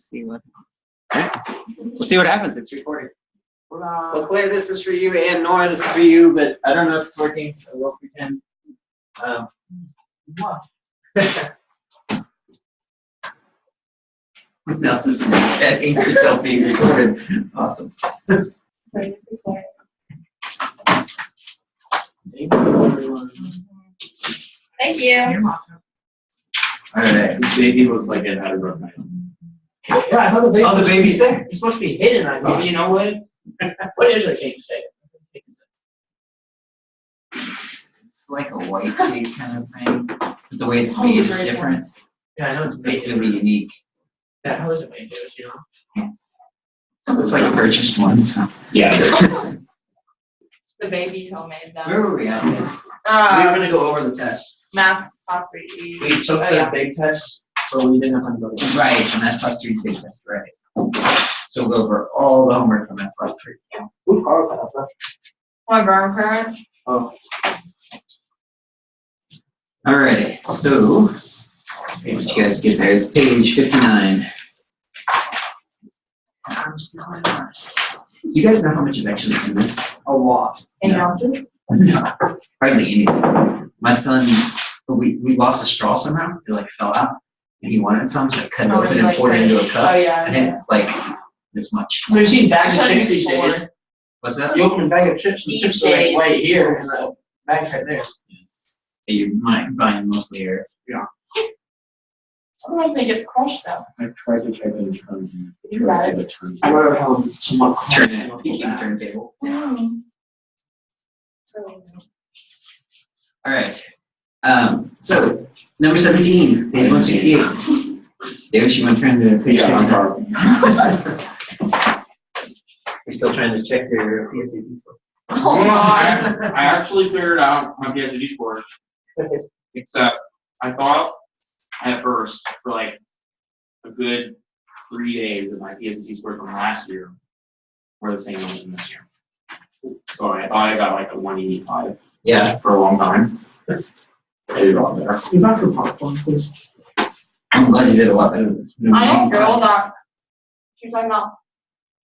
see what. We'll see what happens. It's recorded. Well, Claire, this is for you, and Nora, this is for you, but I don't know if it's working, so we'll pretend. Now, this is checking yourself being recorded. Awesome. Thank you. All right. This baby looks like it had a rough night. Yeah, how the baby? Oh, the baby's there. It's supposed to be hidden. I mean, you know what? What is a cake say? It's like a white cake kind of thing. But the way it's made is different. Yeah, I know it's It's made. really unique. Yeah, how is it made? You know? It looks like a purchased one. So. Yeah. The baby's homemade though. Where were we at this? We were gonna go over the test. Math class 3E. We took the big test, but we didn't have to go to the Right, and Math plus 3 big test, right. So we'll go over all the homework from Math plus 3. Who's Carl passed that? My grandparents. Oh, Alrighty, so once you guys get there, it's page 59. You guys know how much is actually in this? a lot. Any No. ounces? No, hardly anything. My son, we lost a straw somehow. It like fell out, and he wanted some, so I cut it Oh, open you and like poured it into a fish? cup. Oh, yeah, And yeah. it's like this much. We've seen bags of Actually, chips these it's days. four. What's that? You open a bag of chips, and the These chips are like days. right here, and the bag's right there. You're buying mostly here. Otherwise they get crushed though. I tried to type in terms. You got it. I wrote home some Turn it, PK turntable. All right. So number 17, page 168. David, you want to turn to page 59? You're still trying to check your PSAT score. Oh I my. actually figured out my PhD score. Except I thought at first for like a good 3 days that my PSAT scores from last year were the same ones from this year. So I thought I got like a 185 Yeah. for a long time. I did a lot better. You got the popcorn, please. I'm glad you did a lot better. I know a girl that she was talking about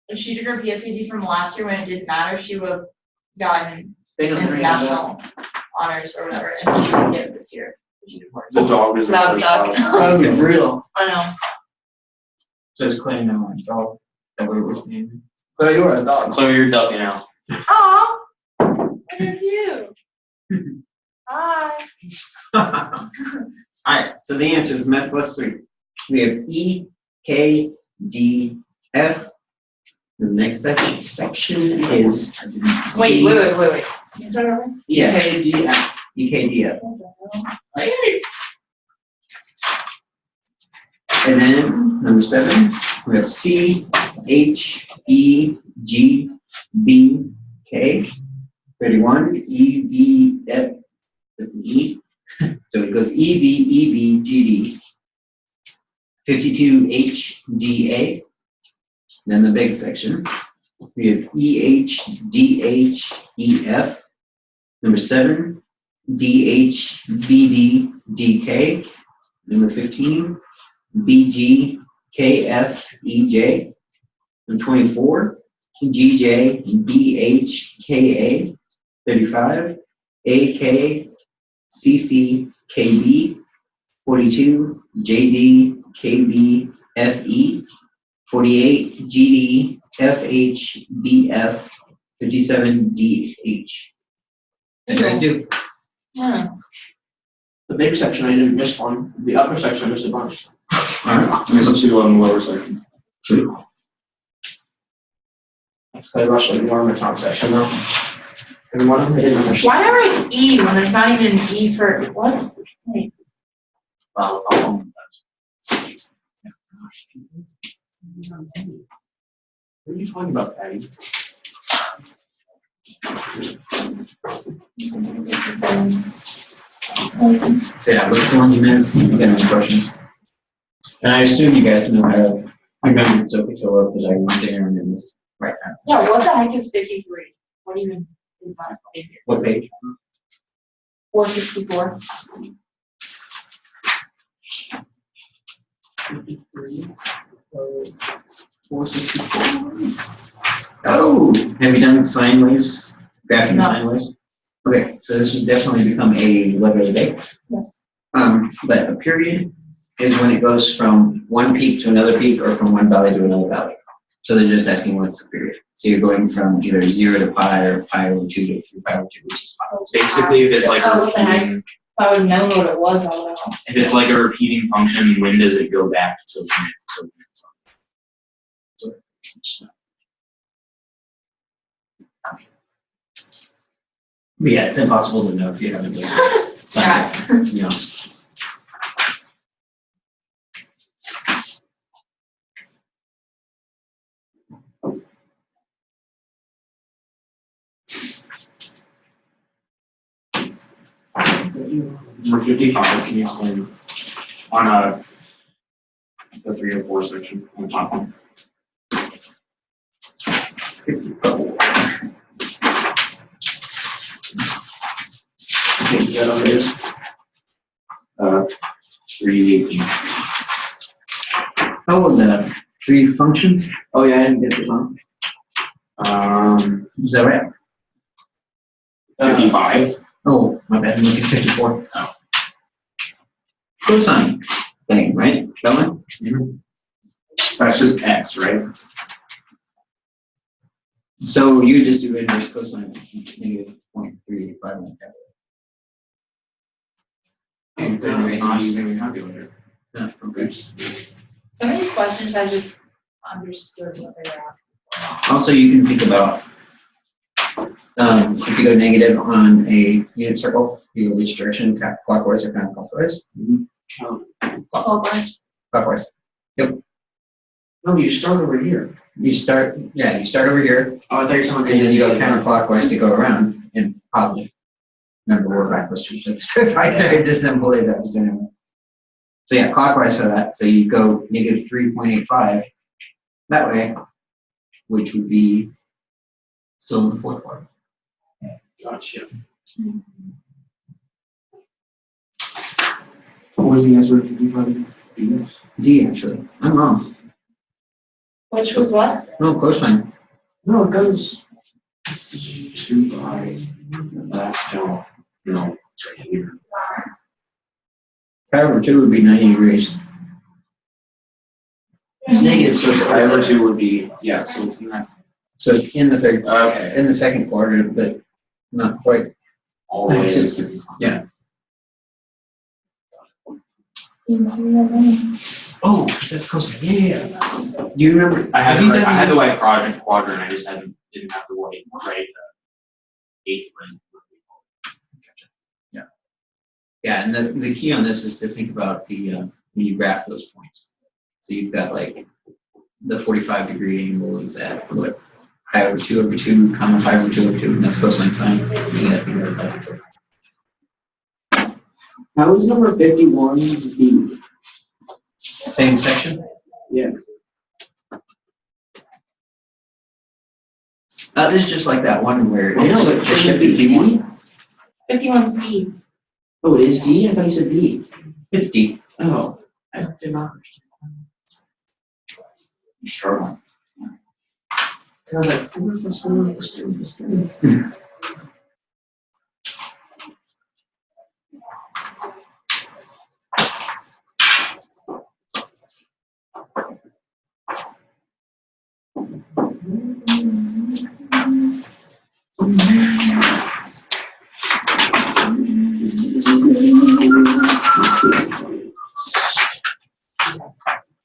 if she took her PSAT from last year when it didn't matter, she would have gotten They don't really have that. international honors or whatever, and she didn't get it this year. She did worse. The dog is So that sucked. That would be brutal. I know. So it's cleaning out my dog. That way we're seeing. So you were a dog. So you're W now. Aw, look at you. Hi. All right, so the answer is Math plus 3. We have E, K, D, F. The next section is Wait. C, You start over? Yeah. EKDF. E, K, D, F. And then number 7, we have C, H, E, G, B, K. 31, E, V, F, that's an E. So it goes E, V, E, V, G, D. 52, H, D, A. Then the big section, we have E, H, D, H, E, F. Number 7, D, H, B, D, D, K. Number 15, B, G, K, F, E, J. Number 24, G, J, B, H, K, A. 35, A, K, C, C, K, B. 42, J, D, K, B, F, E. 48, G, D, F, H, B, F. 57, D, H. What do you guys do? The big section, I didn't miss one. The upper section, I missed a bunch. All right. Missed 2 on the lower section. I rushed like more in the top section though. And one of them I didn't understand. Why not write E when there's not even an E for what? Wait. What are you talking about, Patty? Yeah, look at the one you missed. You get any questions? And I assume you guys know how to remember Sokotoa because I went there and it was right now. Yeah, what the heck is 53? What even is that? What page? 464. 464. Oh, have you done sine waves, graphing No. sine waves? Okay, so this would definitely become a letter of the day. Yes. But a period is when it goes from one peak to another peak or from one valley to another valley. So they're just asking what's the period. So you're going from either 0 to pi or pi over 2 to 3 pi over 2, which is pi. Basically, if it's like a Oh, what the heck? repeating, If I would've known what it was, I would've known. if it's like a repeating function, when does it go back to But yeah, it's impossible to know if you haven't done sine wave, to be honest. Number 55, can you explain on the 3 or 4 section on the top one? Okay, you got on this? 318. Oh, the 3 functions, Oh, yeah, I didn't get this one. is that right? 55. Oh, my bad, I'm looking at 54. Oh. Cosine thing, right? That one? That's just x, right? So you just do inverse cosine of negative 0.385 like that. And then it's not using a calculator. That's okay. Some of these questions I just understood what they were asking for. Also, you can think about, if you go negative on a unit circle, you go which direction, clockwise or counterclockwise? Clockwise. Clockwise. No, you start over here. You start over here, Oh, I thought you were talking. and then you go counterclockwise to go around and positive. Remember, we're backwards. If I started to symbolize that was doing it. So yeah, clockwise for that. So you go negative 3.85 that way, which would be still in the fourth part. Gotcha. What was the answer to 55? D actually. I'm wrong. Which was what? No, cosine. No, it goes. 2 pi. That's no, it's right here. Pi over 2 would be 90 degrees. It's negative, so it's Pi over 2 would be, yeah, so it's in that. So it's in the third, Okay. in the second quadrant, but not quite. All the way It's to just- yeah. Oh, because that's cosine. Yeah. Do you remember? I had have you done I had the white quadrant, I just didn't have the white, right, eighth ring. Yeah, and the key on this is to think about the when you graph those points. So you've got like the 45-degree angle is at what, pi over 2 over 2, comma pi over 2 over 2, and that's cosine sine. You gotta think about that. How is number 51 B? Same section? Yeah. This is just like that one where I know, but it shouldn't should it be be D? 51's D. Oh, it is D? I thought you said B. It's D. Oh, I did not understand. Sure one. I was like, 4 plus 4 plus 3 plus 3.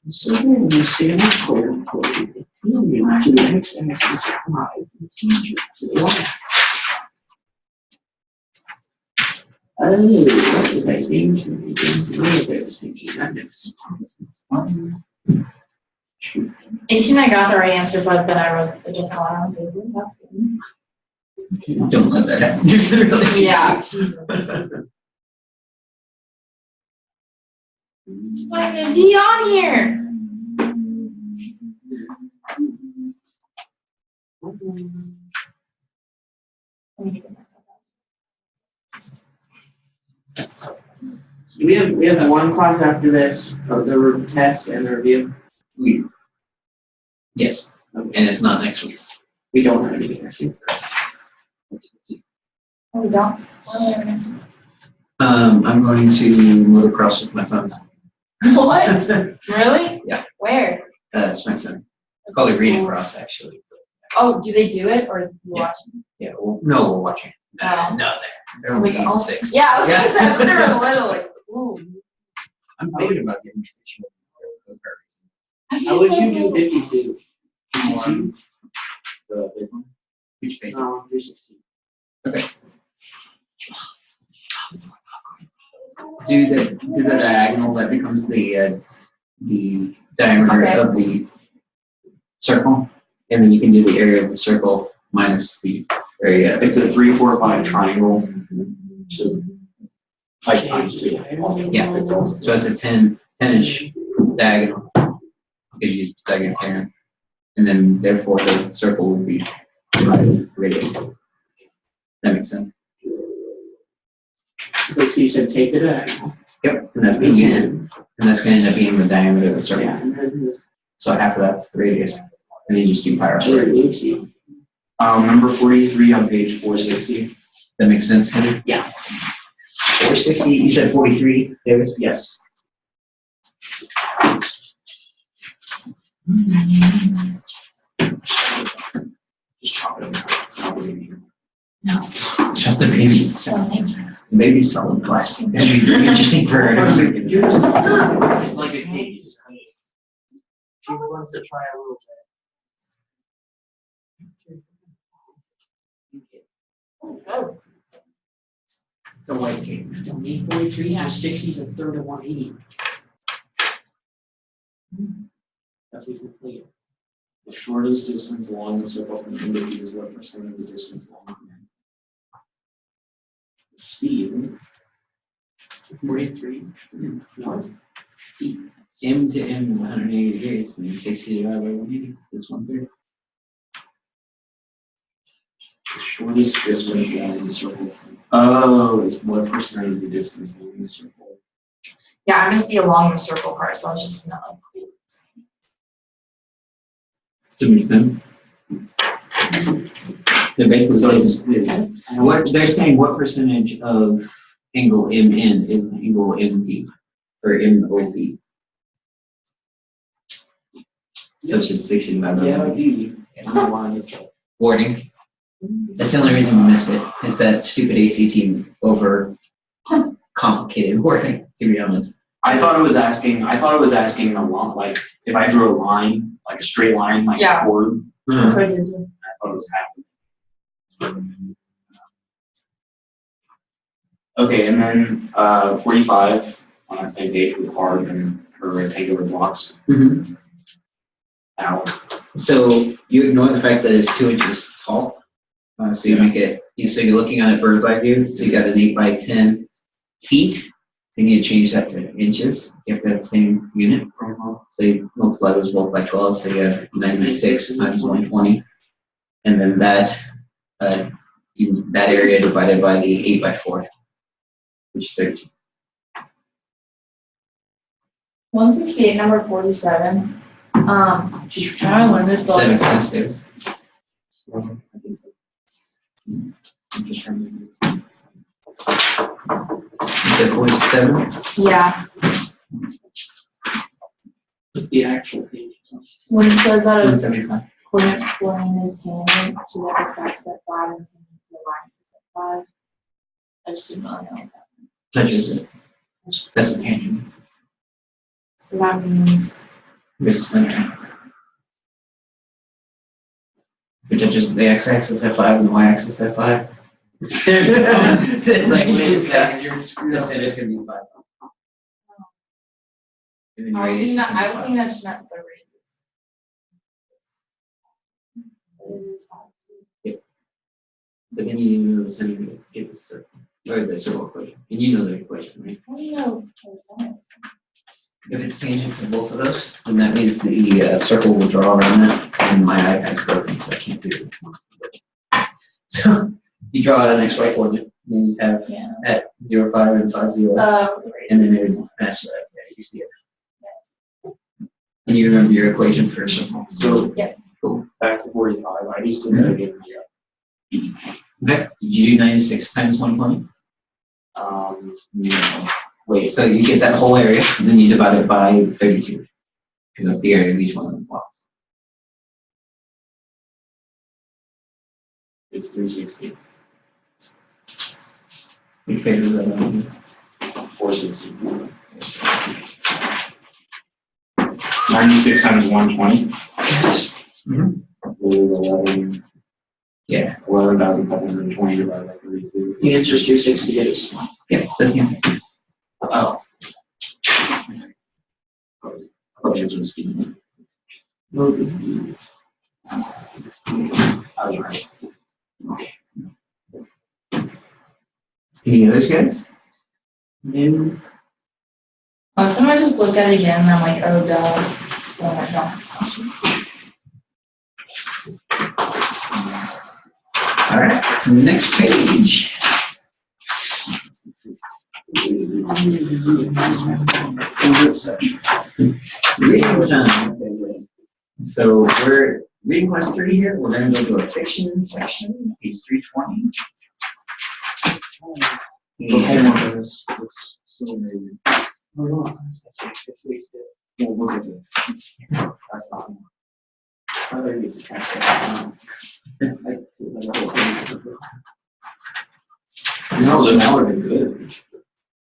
So then you see an equal equation, union to the x-axis 5, and tangent to the y. Oh, what was I thinking? I was thinking that makes sense. 18, I got the right answer, but then I wrote the different one on the paper. That's good. Don't let that happen. Yeah. Why is D on here? Let me get myself out. We have one class after this, the test and the review. We Yes, Okay. and it's not next week. We don't have anything, I think. Oh, we don't? What are we having next week? I'm going to motocross with my sons. What? Really? Yeah. Where? It's my son. It's called a reading cross, actually. Oh, do they do it or you Yeah. watch? Yeah, no, we're watching. Oh. No, they're only Like, oh, 6. Yeah, I was Yeah. gonna say, I thought they were little, like, ooh. I'm thinking about getting this issue. How would you do 52? 52? The big one. Which page? 360. Do the diagonal that becomes the diameter Okay. of the circle, and then you can do the area of the circle minus the area. It's a 3, 4, 5 triangle. So 5 times 2. Yeah, so it's a 10-inch diagonal. Because you use diagonal pattern, and then therefore the circle would be 5 radius. That makes sense. Okay, so you said take the diagonal. Yep, and that's Be going to 10. end up being the diameter of the circle. Yeah, and then this, So half of that's the radius, and then you just do pi r other squared. Lucy. Number 43 on page 460. That makes sense, Henry? Yeah. 460, you said 43, Davis? Yes. Just chop it up. Shut the baby. Maybe solid plastic. That'd be very interesting for her. It's like a cake. You just kind of. She wants to try a little Oh, It's a white cake. bit. Tell me, 43, so 60 is a third of 180. That's what we complete. The shortest distance along the circle from end to B is what percent of the distance along the end? C, isn't it? 43 north. Steep. M to M is 180 degrees, and it takes you divided by 180, this 1/3. The shortest distance along the circle. Oh, it's what percent of the distance along the circle? yeah, I missed the along the circle part, so I was just not like. Does it make sense? They're basically So saying, it's, what, they're saying what percentage of angle MN is angle MB, or MOB? So it's just 60 divided by yeah, 180. it's easy. I don't know why I missed it. Wording. That's the only reason we missed it, is that stupid ACT over complicated wording, to be honest. I thought it was asking a lot, like, if I drew a line, like a straight line, like Yeah. a chord, So I did too. I thought it was half. Okay, and then, 45, on that same page with hard and her rectangular blocks. Mhm. Now, So you ignore the fact that it's 2 inches tall. So you make it, so you're looking at it bird's eye view, so you got an 8 by 10 feet. So you need to change that to inches. You have to have the same unit. So you multiply those both by 12, so you have 96 times 120. And then that, that area divided by the 8 by 4, which is 13. 168, number 47. Just trying to learn this Does that make book. sense, Davis? I'm just trying to. You said 47? Yeah, What's the actual page? when it says that it's 175. coordinate plane is tangent to the x-axis at 5 and the y-axis at 5. I just didn't really know what that Touches it. That's what tangent means. So that means, Which is linear. Which touches the x-axis at 5 and the y-axis at 5. There you go. It's like, wait a second, you're screwed The up. center's gonna be 5. And then your I was radius thinking is that, gonna be I was 5. thinking that just meant the radius. But it is 5 too. But then you know the center to get the circle, or the circle equation. And you know the equation, right? How do you know what the center is? If it's tangent to both of those, then that means the circle will draw around that, and my iPad's broken, so I can't do it. So you draw out an XY coordinate, then you have Yeah. at 0, 5 and 5, 0, The and then radius it is would match that. Yeah, you see it. yes. And you remember your equation for circle. So Yes. back to 45, I just did that again. Okay, did you do 96 times 120? No, wait, So you get that whole area, and then you divide it by 32. Because that's the area of each one of the blocks. it's 360, Which page is that on? 460. 96 times 120 Yes. is 11. Yeah. 11,520 divided by 32. The answer is 360, yes. Yeah, that's the answer. Oh. I thought the answer was speed. Move is the. I was right. Any others, guys? New. Most of them I just look at it again and I'm like, oh, duh. So I don't. All right, next page. Reading time. So we're reading class 3 here. We're going to go to a fiction section, page 320. And It's so amazing. Hold on. It's wasted. Well, look at this. That's not. I better get to catch that. Like, the whole thing. No, then that would have been good.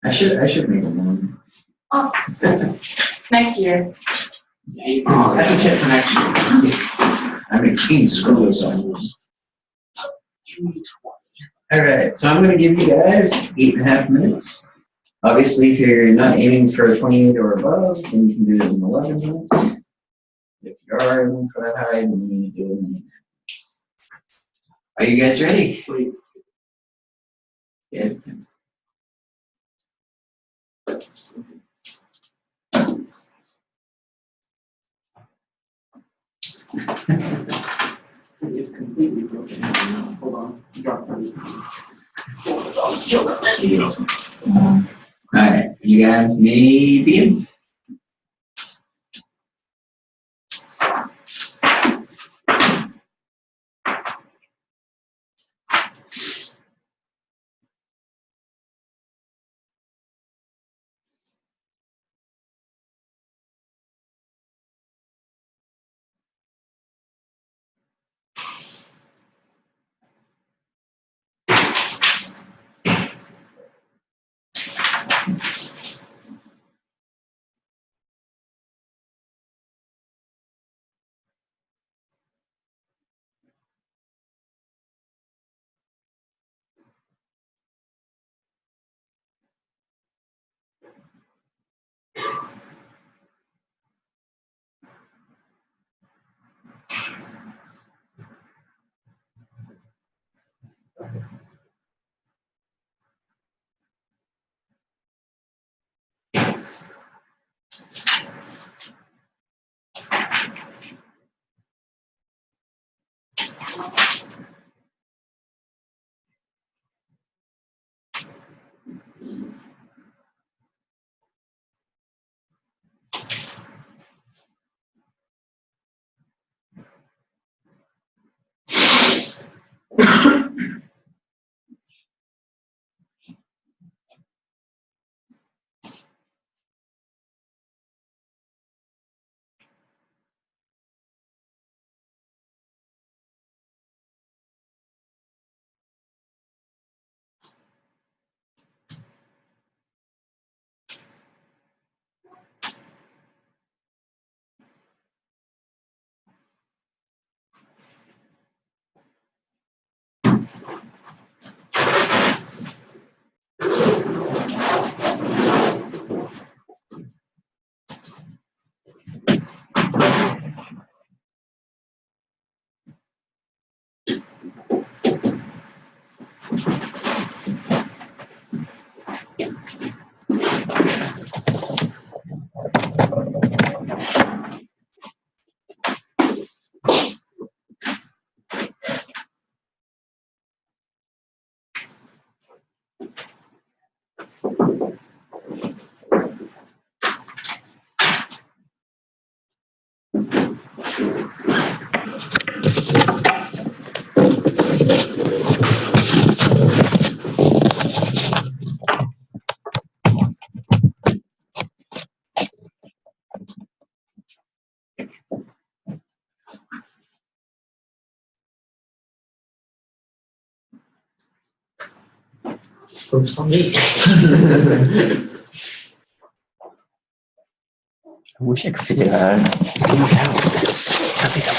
I should make one. Oh, next year. That's a tip for next year. I'm a teen screw on. All right, so I'm going to give you guys 8.5 minutes. Obviously, if you're not aiming for 28 or above, then you can do it in 11 minutes. If you are aiming for that high, then you need to do it in 8.5 minutes. Are you guys ready? Yeah. It's completely broken down. Hold on. Drop it. Oh, it's joking. All right, you guys may begin. Focus on me. I wish I could figure someone out. Cut me some.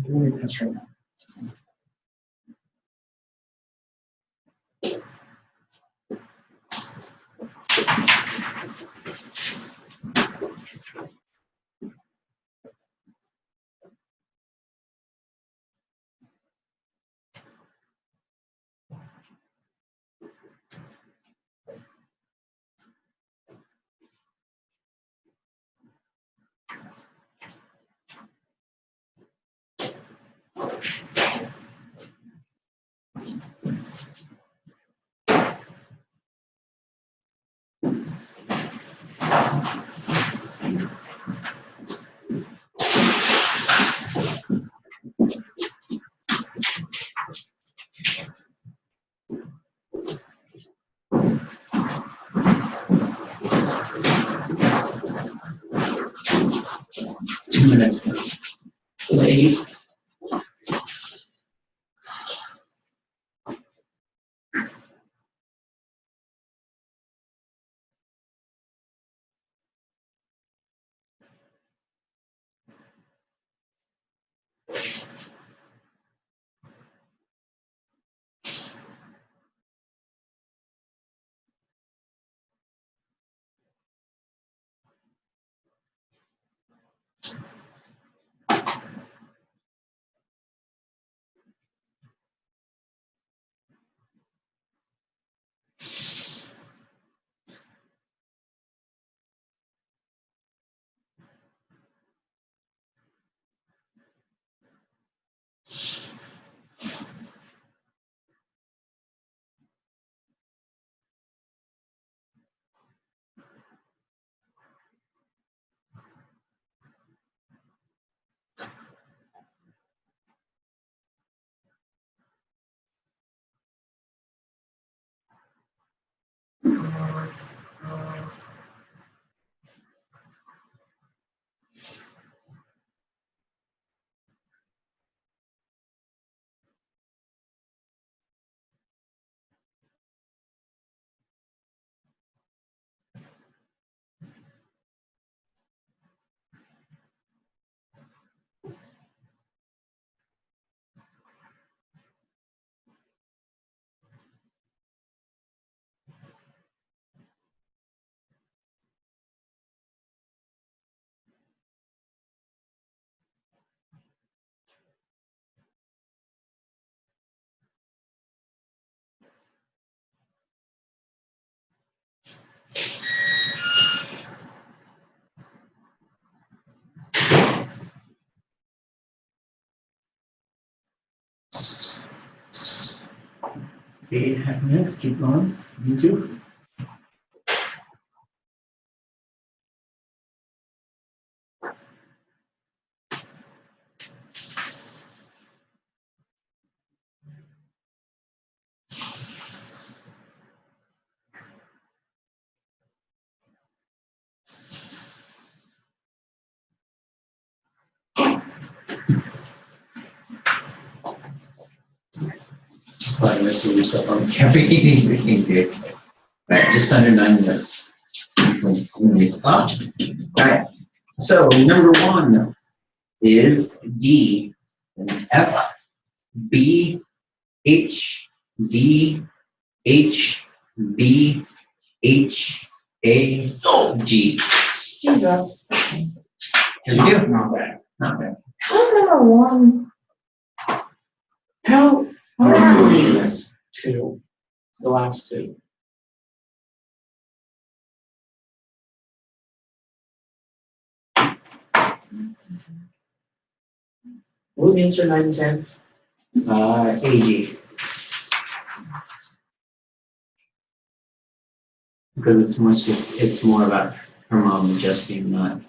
Doing this right now. Minutes. Late. See, 8.5 minutes, keep going. You too. Just letting us see yourself on the camera. Alright, just under 9 minutes. When we stop. Alright, so number 1 is D, and F, B, H, D, H, B, H, A, G. Jesus. How you do? Not bad. Not bad. How's number 1? How? What is he? That's 2. It's the last 2. What was the answer, 9 and 10? AG. Because it's more it's more about her mom adjusting, not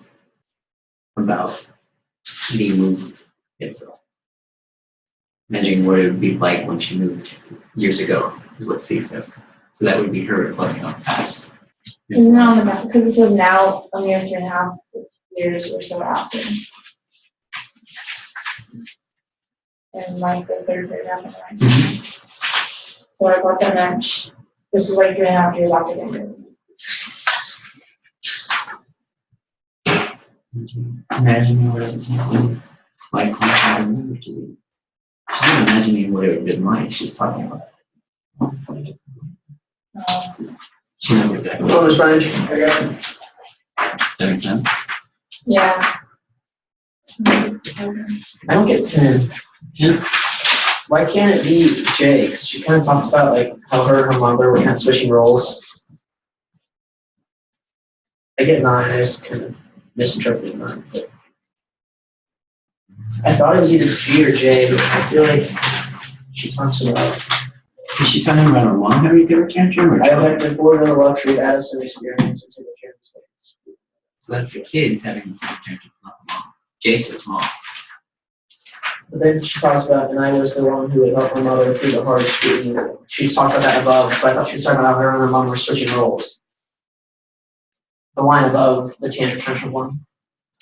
about the move itself. Imagining what it would be like when she moved years ago, is what C says. So that would be her reflecting on the past. Isn't that on the map? Because it says now a mere 3.5 years or so after. And like the third paragraph. So I thought that meant this was like 3.5 years after they moved. Imagining what it would be like when she moved to the. She's not imagining what it would have been like, she's talking about it. She knows exactly. Oh, Miss French, I got it. Does that make sense? Yeah. I don't get 10. Yeah. Why can't it be J? Because she kind of talks about like how her and her mother were kind of switching roles. I get 9. I just kind of misinterpreted 9. But I thought it was either G or J, but I feel like she talks about. Is she talking about her mom having a temper tantrum? Or I went before the luxury of Addison experience and took a care of mistakes. so that's the kids having a temper tantrum, not the mom. Jason's mom. But then she talks about, and I was the one who would help my mother through the hard scrutiny. She talked about that above, so I thought she was talking about how her and her mom were switching roles. The line above the tantrum one.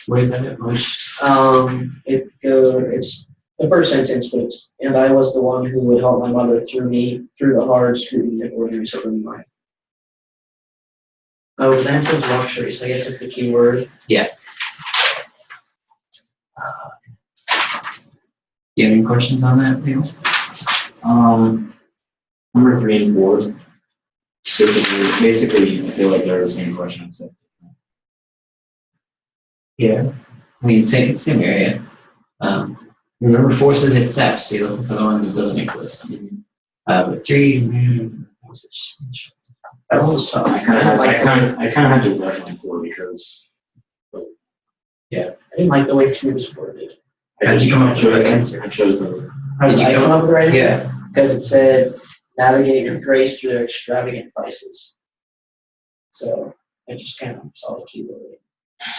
Where is that at? Which? It's the first sentence, but it's, and I was the one who would help my mother through the hard scrutiny of ordinary suburban life. Oh, then it says luxury, so I guess that's the key word. Yeah. Do you have any questions on that, Leo? Number 3 and 4. Basically, I feel like they're the same questions. Yeah. I mean, same area. Remember, 4 says accept, so you're looking for the one that doesn't exist. But 3, That one was tough. I kind of had to rush on 4 because I didn't like the way 3 was worded. How did you come up with the right answer? I chose the. How did I come up with the right answer? Yeah. Because it said, navigate with grace through their extravagant prices. So I just kind of saw the keyword.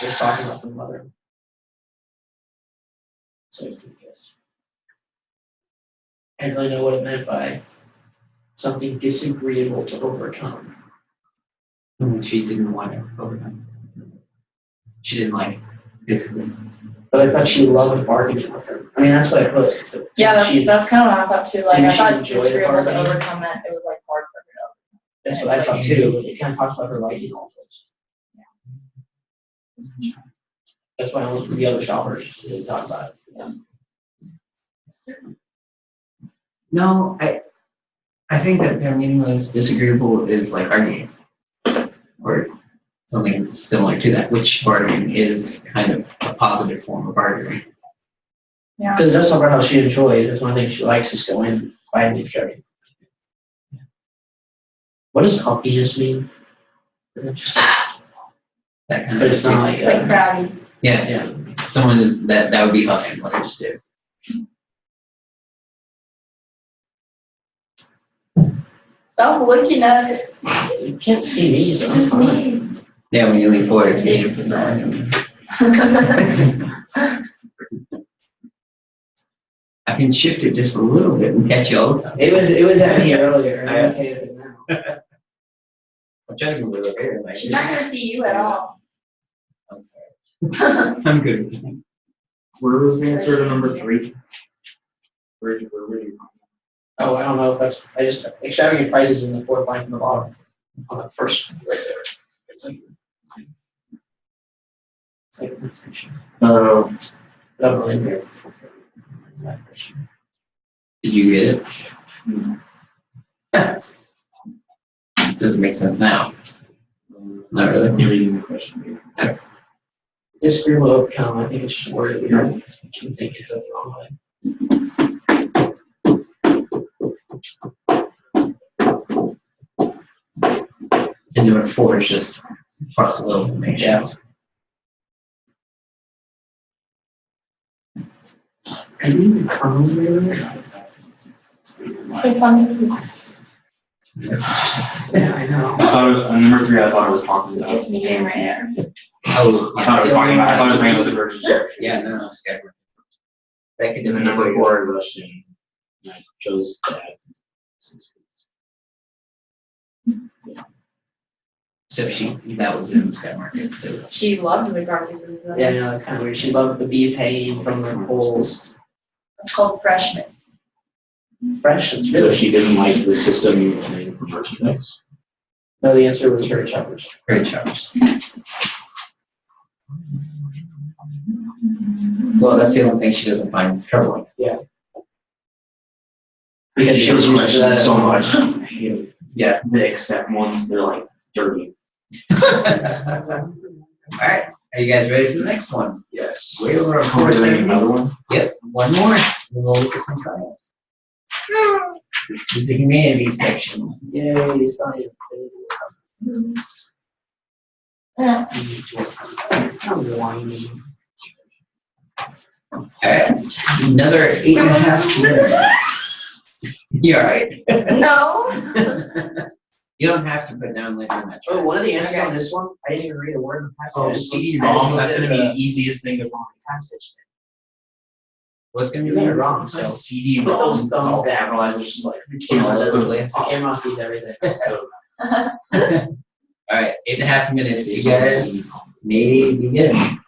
I was talking about the mother. So I guess. I didn't really know what it meant by something disagreeable to overcome. She didn't want to overcome. She didn't like it, basically. But I thought she loved bargaining with her. I mean, that's what I put. Yeah, She- that's kind of what I thought too. Like, Didn't I she thought enjoy the disagreeable to bargaining? overcome meant it was like hard for her to. That's what I thought too. But it kind of talks about her liking all this. That's why I looked at the other shoppers to talk about it. No, I think that their meaning was disagreeable is like arguing. Or something similar to that, which bargaining is kind of a positive form of arguing. Yeah. Because that's about how she enjoys. That's one thing she likes is going quietly observing. What does happiness mean? Is it just like, That kind but of. it's not like It's like crabby. Yeah, yeah. someone is, that would be huffing what I just did. Stop looking at it. You can't see me, so. It's just me. Yeah, when you lean forward, it's It's easier. I can shift it just a little bit and catch you all the time. It was at me earlier, I'm okay with it now. I'm trying to move it over here. She's not gonna see you at all. I'm sorry. I'm good. Where was the answer to number 3? Where were you? Oh, I don't know if that's, I just, extravagant prices in the fourth line from the bottom, on the first, right there. It's like. It's like this section. Oh, Not really in here. Did you get it? Doesn't make sense now. Not really. You're reading the question. This group will overcome, I think it's just worded weird. I think it's the wrong way. And number 4 is just plus a little information. Yeah. Are you even coming here? If I'm Yeah, I know. I thought it was, number 3, I thought it was talking about. just medium right here. Oh, I thought it was talking about, I thought it was talking about the grocery store. Yeah, no, Skyward. That could And then number 4 is Russian. And I chose to add. So that was in the Sky Market, so. She loved the carcasses though. Yeah, I know, that's kind of weird. She loved the bee pain from the poles. It's called freshness. Fresh, it's So really. she didn't like the system and merchandise. No, the answer was very choppers. Great charge. Well, that's the only thing she doesn't find troubling. Because she was used to questions that. so much. I hate it. Yeah. They accept ones, they're like dirty. Alright, are you guys ready for the next one? Yes. Way over a Is quarter there second. another one? Yep, one more, and we'll look at some science. This is the humanities section. Yay, science. Yeah. How whiny. Alright, another 8.5 minutes. You alright? No. You don't have to put down later in that. Oh, one of the answers on this one, I didn't even read a word in the passage. Oh, I just CD looked- I just ROM, looked that's at gonna be the the easiest thing to find. Passage. What's gonna be You got it easy? wrong, so. CD Put those ROM, thumbs all down. capitalized, it's just like. The camera doesn't, Totally. the camera sees everything. So Alright, 8.5 minutes, It's you on guys CD. may begin.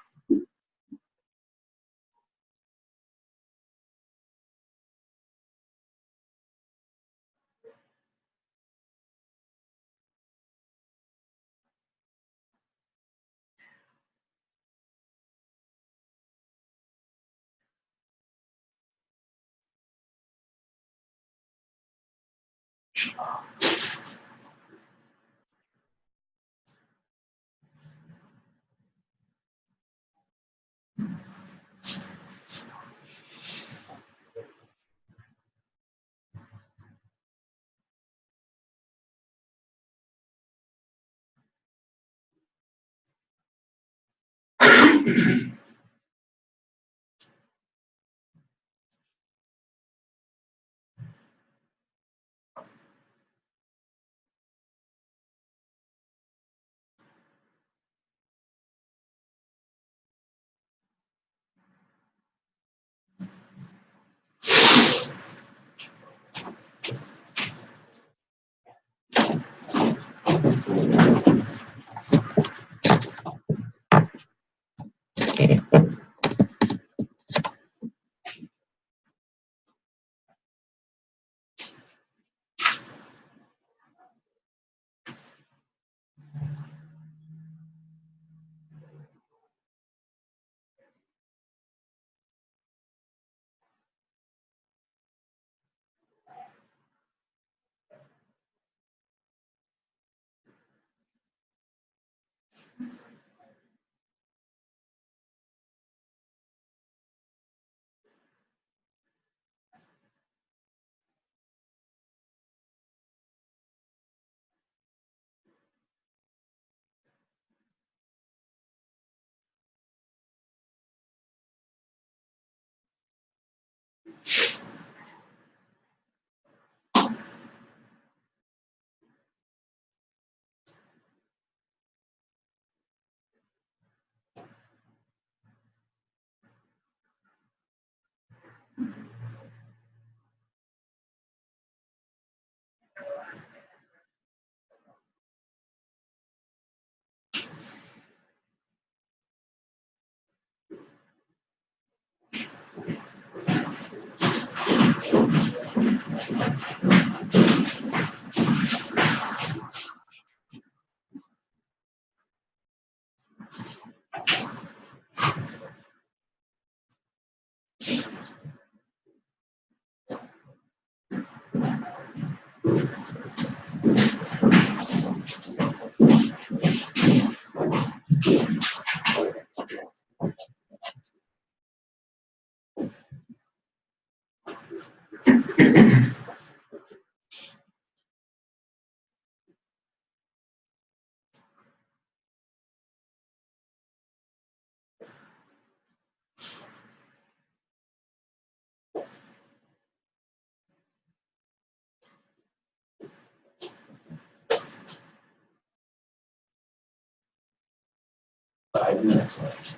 5 minutes left.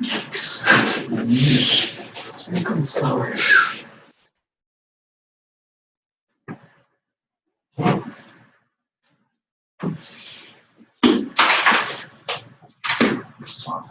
Yikes. It's been going slower. Stop.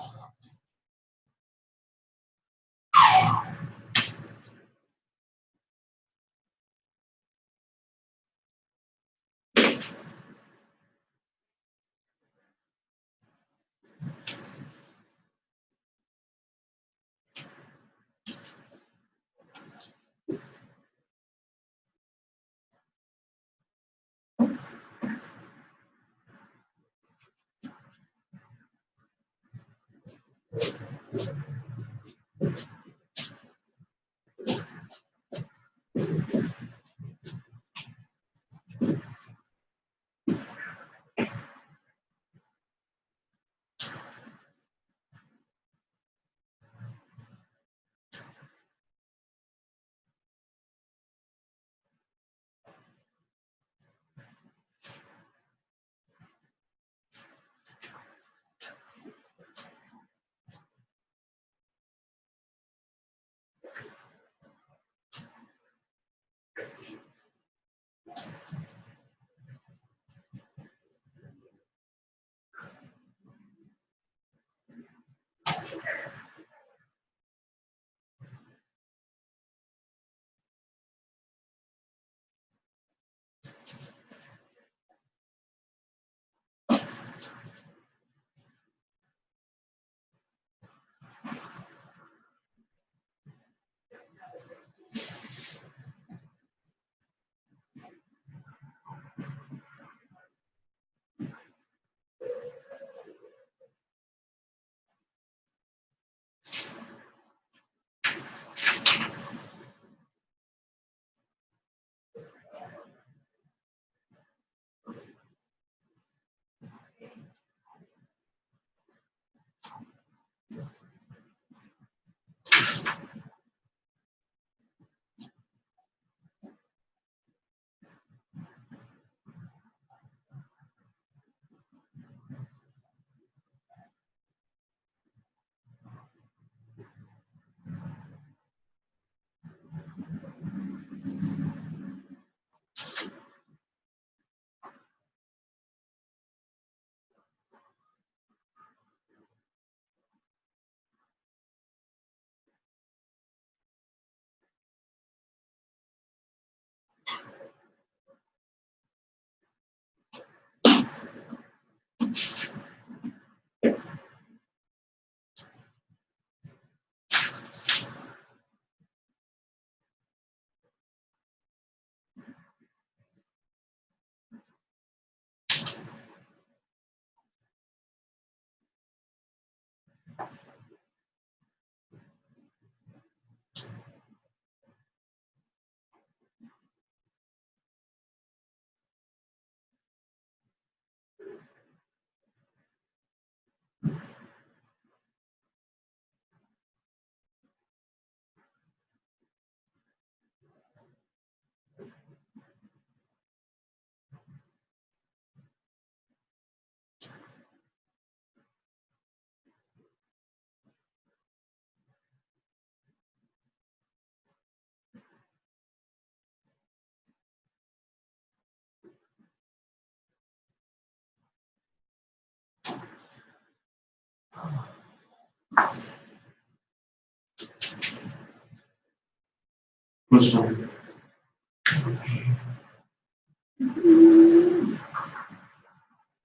Much time.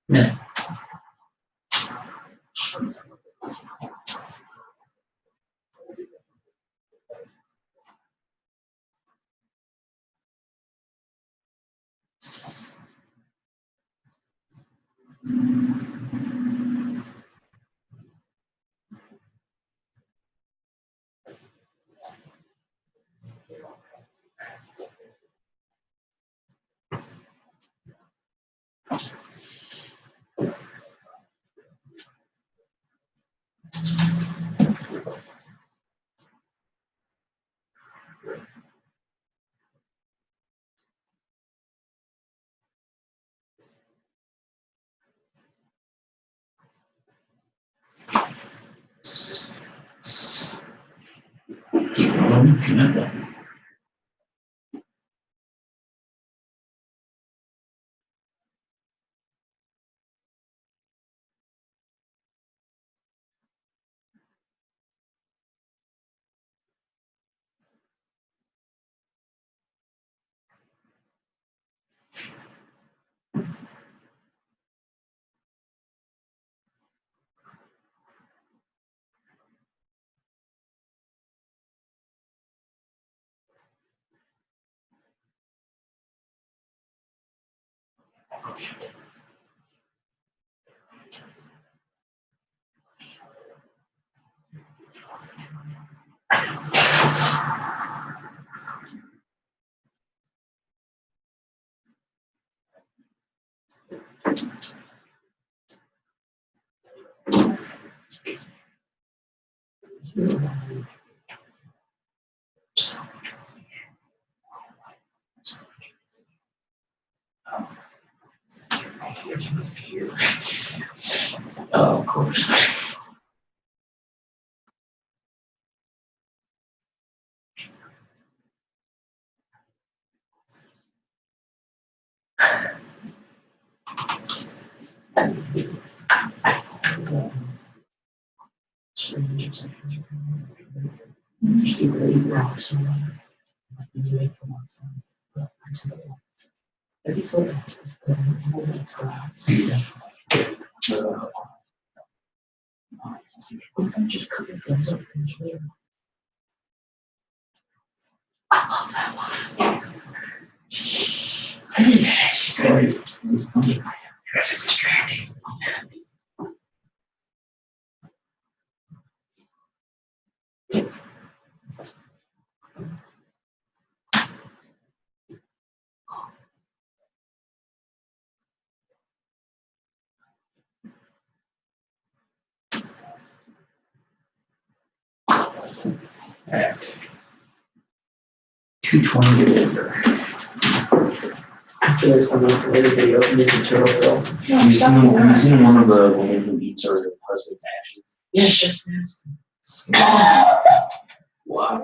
Yeah. Keep going, Samantha. Oh, of course. She's very. That's distracting. At 2:20 to Denver. After this one, like, later video, Ninja Turtle film. Have you seen one of the women who eats her husband's ashes? Yes, that's why?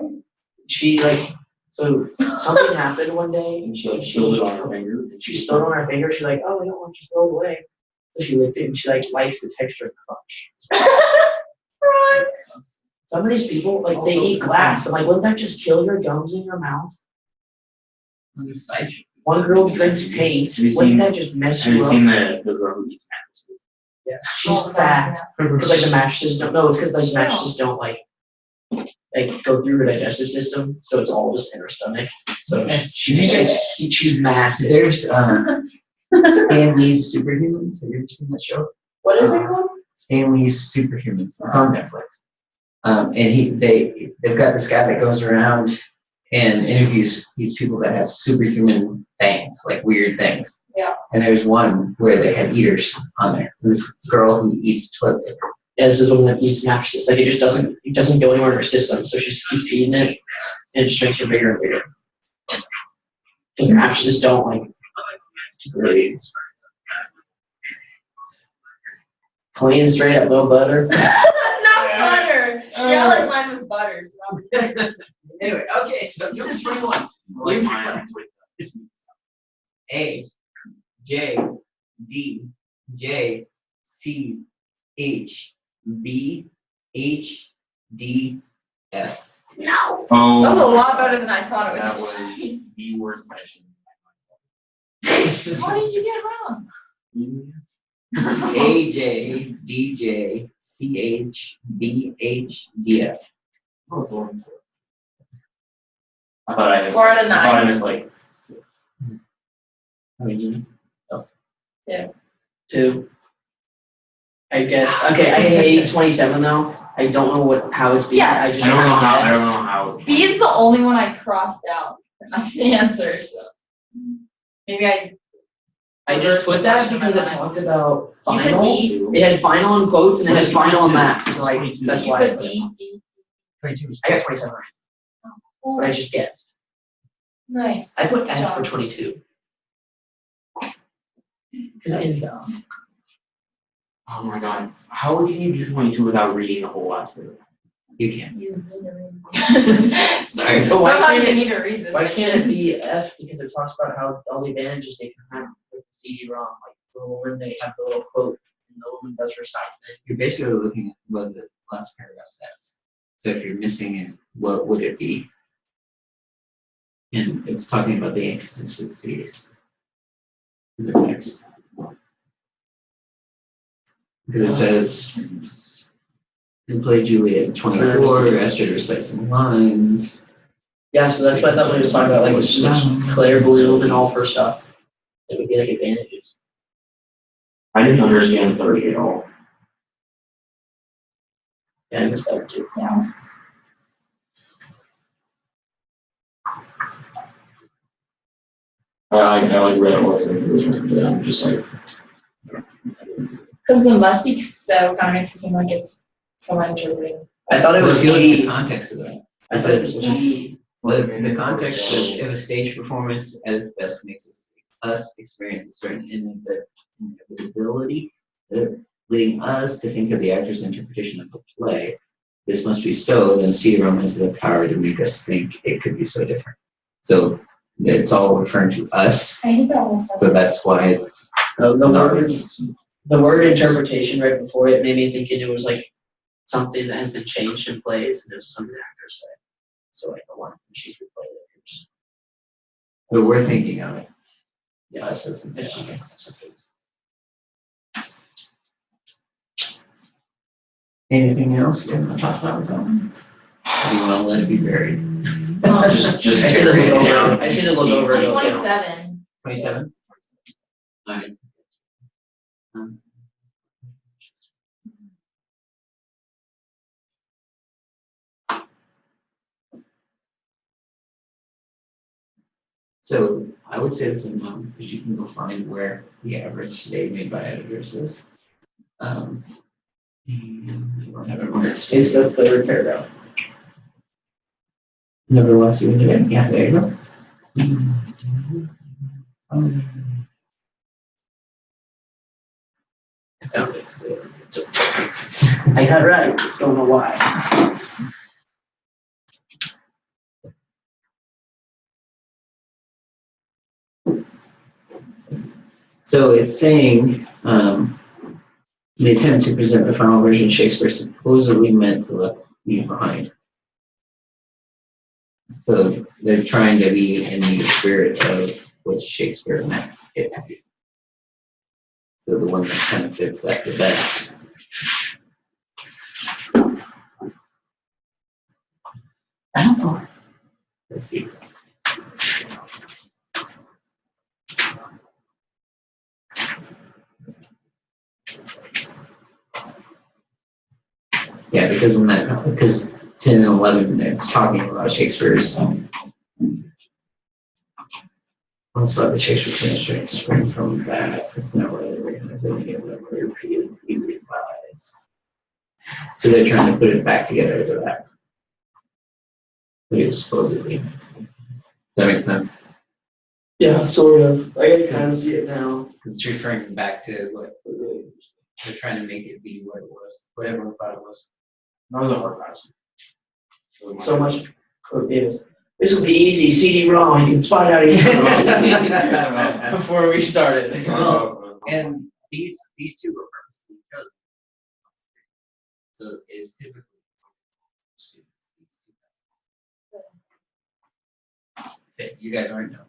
She like, so something happened one day. And she like spilled it on her finger. She spilled on her finger. She's like, oh, we don't want you to throw it away. So she licked it and she like likes the texture of crunch. Some of these people, like, they Also- eat glass. I'm like, wouldn't that just kill your gums in your mouth? One girl drinks paint. Have you Wouldn't seen- that just mess Have you you up? seen the girl who eats mattresses? Yes. She's Oh, fat. yeah. Because like the mattresses don't. No, it's because those mattresses don't like go through her digestive system. So it's all just in her stomach. So Okay. she's massive. There's Stan Lee's Superhumans. Have you ever seen that show? What is it called? Stan Lee's Superhumans. It's on Netflix. And they've got this guy that goes around and interviews these people that have superhuman things, like weird things. Yeah. And there's one where they had eaters on there. This girl who eats toilet paper. Yeah, this is one that eats mattresses. Like it doesn't go anywhere in her system. So she just keeps eating it and it just makes her bigger and bigger. Because the mattresses don't like just really plain and straight up, no butter. Not butter. See, I like mine with butter, so. Anyway, okay, so number 21. Like mine with A, J, D, J, C, H, B, H, D, F. No. Oh. That was a lot better than I thought it That was. was the worst section. How did you get it wrong? AJ, DJ, CH, BH, DF. Oh, it's one. I thought I missed. 4 out of I thought I 9. missed like 6. How many did you? 2. I guess, okay, I hate 27 though. I don't know how it's being, Yeah. I just. I don't know how. I guess. don't know how. B is the only one I crossed out. That's the answer, so. Maybe I just put that because it talked about You put final. D. It had final in quotes and it had final in that, so like, that's You why. I put put it. D. 22. I got 27 right, but I just guessed. Nice. I put Good F for job. 22. Cause That's it's dumb. Oh my god. How can you do 22 without reading the whole last bit? You can. You need to read. Sorry. But why Sometimes can't you it- need to read this. Why can't it be F? Because it talks about how all the advantages they can have with the CD-ROM, like the woman, they have the little quote, and the woman does her side thing. You're basically looking at what the last paragraph says. So if you're missing it, what would it be? And it's talking about the inconsistencies in the text. Because it says, and play Juliet 24, Esther recites some lines. Yeah, so that's what I thought when he was talking about, like, with Claire Bloom and all of her stuff. It would be like advantages. I didn't understand 30 at all. Yeah, I missed that too. Yeah. I like read all this and I'm just like. Because the must be so kind of makes it seem like it's someone interpreting. I thought it was If you look at the G. context of that. I thought it was G. The context of a stage performance at its best makes us experience a certain inevitability, leading us to think of the actor's interpretation of the play. This must be so, then CD-ROM has the power to make us think it could be so different. So it's all referring to us, I hate that one sentence. so that's why it's The word interpretation right before it made me think it was like something that has been changed in plays, and it was something the actors say. So like the one when she's replayed it. but we're thinking of it. Yeah, Us as the Anything else you want to talk about with that one? Or do you want to let it be buried? Just I should have bury it looked over. down. I should have looked over it. okay. 27. 27? All right. So I would say it's a no, because you can go find where the average today made by editors is. I don't have it marked. It's the third paragraph. Nevertheless, you would do it. Yeah, there you go. Found it. I got it right, just don't know why. So it's saying, the attempt to present the final version of Shakespeare supposedly meant to leave behind. So they're trying to be in the spirit of what Shakespeare meant it to be. So the one that kind of fits that the best. I don't know. Let's see. Yeah, because in that, because 10 and 11, it's talking about Shakespeare's. Once let the Shakespeare chemistry spring from that, it's not really recognized any of them were repeatedly revised. So they're trying to put it back together to that. What it was supposedly. Does that make sense? Yeah, sort of. I can kind of see it now. Because it's referring back to what they're trying to make it be what it was, what everyone thought it was. That was a hard pass. So much. This will be easy. CD-ROM. You can spot out again. Before we started. And these two were purposely chosen. So it's typically students, these two say, you guys aren't dumb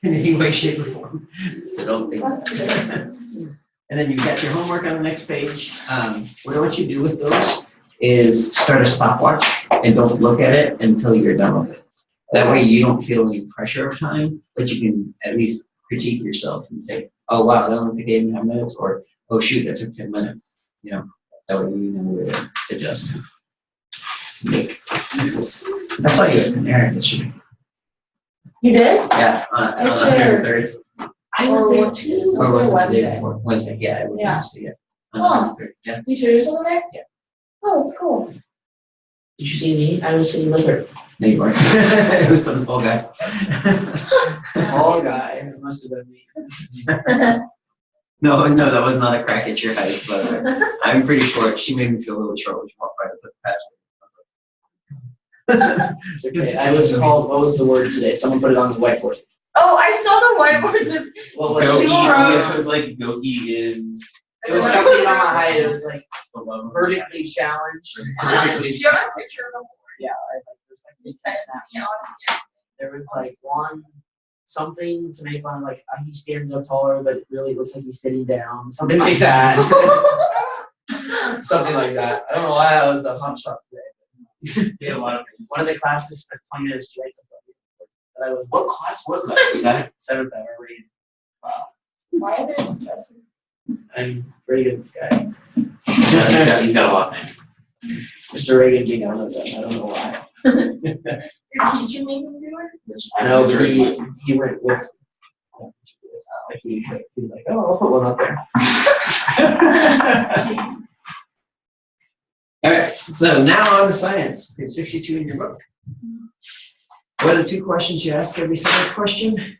in any way, shape, or form. So don't think. That's good. And then you've got your homework on the next page. What I want you to do with those is start a stopwatch and don't look at it until you're done with it. That way you don't feel any pressure of time, but you can at least critique yourself and say, oh wow, that only took 8.5 minutes, or oh shoot, that took 10 minutes. You know, that way you know where to adjust. Make fixes. I saw you at Panera yesterday. You did? Yeah, on Yesterday or- 103rd. I was there Or too. Or was it the day Wednesday? before? Wednesday, yeah, I would Yeah. see it. Huh. Yeah. You sure you're still there? Yeah. Oh, that's cool. Did you see me? I was sitting with her. No, you weren't. It was some tall guy. Tall guy, it must have been me. No, that was not a crack at your height, but I'm pretty short. She made me feel a little short when she walked by to put the password. It's okay. I was called, what was the word today? Someone put it on the whiteboard. Oh, I saw the whiteboard. What was Go it? eat. People wrote- It was like go eat is It was something on my height. It was like below. vertically challenged. Do you have a picture of them? Yeah, there's like You sent me on. there was like one something to make fun of, like he stands up taller, but it really looks like he's sitting down. Something like that. Something like that. I don't know why I was the hot shot today. Yeah, a lot of things. One of the classes pointed his stripes up, but I was What class was that? Was that? 7th hour read. Why are they obsessive? I'm a pretty good guy. He's got a lot of things. Mr. Reagan being one of them. I don't know why. Your teacher made them do it? I know he went with. Like he was like, oh, I'll put one up there. Jeez. All right, so now on to science, page 62 in your book. What are the 2 questions you ask every science question?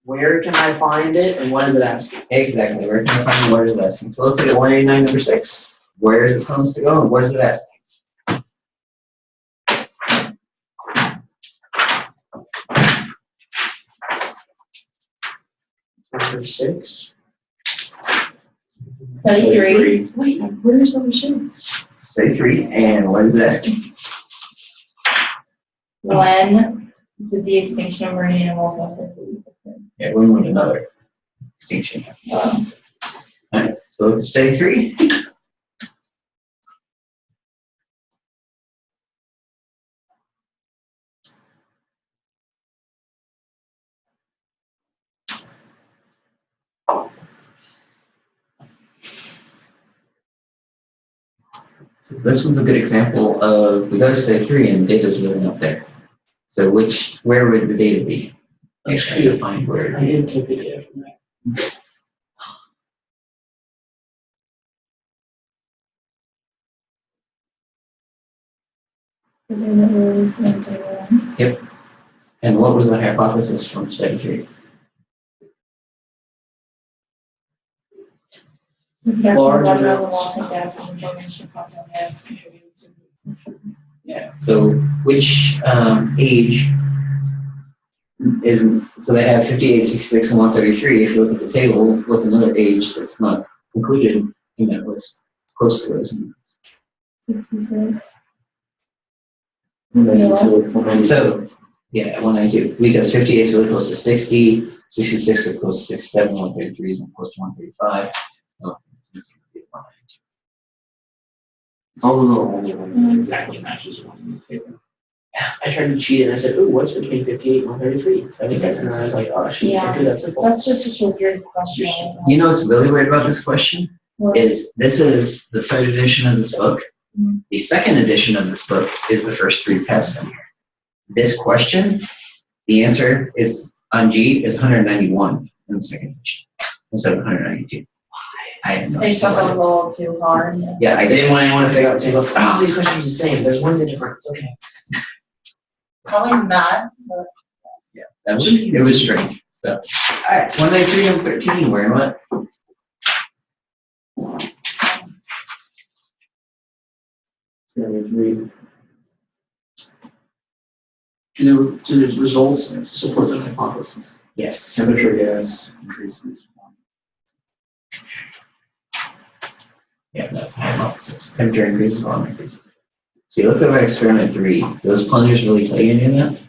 Where can I find it and what is it asking? Exactly, where can I find the word is asking? So let's look at 189, number 6. Where is it supposed to go and what is it asking? Number 6. Study 3. Wait, where's number 6? Say 3, and what is it asking? When did the extinction of marine animals most likely occur? Yeah, we want another extinction. All right, so look at study 3. So this one's a good example of, we go to study 3 and the data's really not there. So where would the data be? Like trying to find where. I didn't take the data from that. And what was the hypothesis from study 3? Large Water level amounts. loss and gas and information content have contributed to the extinction. Yeah. So which age isn't, so they have 58, 66, and 133. If you look at the table, what's another age that's not included in that list? It's close to those. 66. So, yeah, 192. Because 58 is really close to 60, 66 is close to 67, 133 is close to 135. Oh, it's missing the 192. It's also the only one that exactly matches one in the paper. I tried to cheat and I said, ooh, what's between 58 and 133? 76. And I was like, oh, shoot, I can't do that simple. That's just such a weird question. You know what's really weird about this question? Is this is the 3rd edition of this book. Mhm. The 2nd edition of this book is the first 3 tests in here. This question, the answer is on G is 191 in the 2nd edition instead of 192. I have no They thought that was a idea. little too hard. Yeah, I I didn't want anyone to figure out, say, look, Ah. oh, these questions are the same. There's one difference. Okay. Probably not, but. That was, it was strange. So, all right, 193 and 13, where and what? Do the results support the hypothesis? Yes. Temperature gas increases. Yeah, that's the hypothesis. Temperature increases, volume increases. So you look over experiment 3. Those plungers really tell you any of that?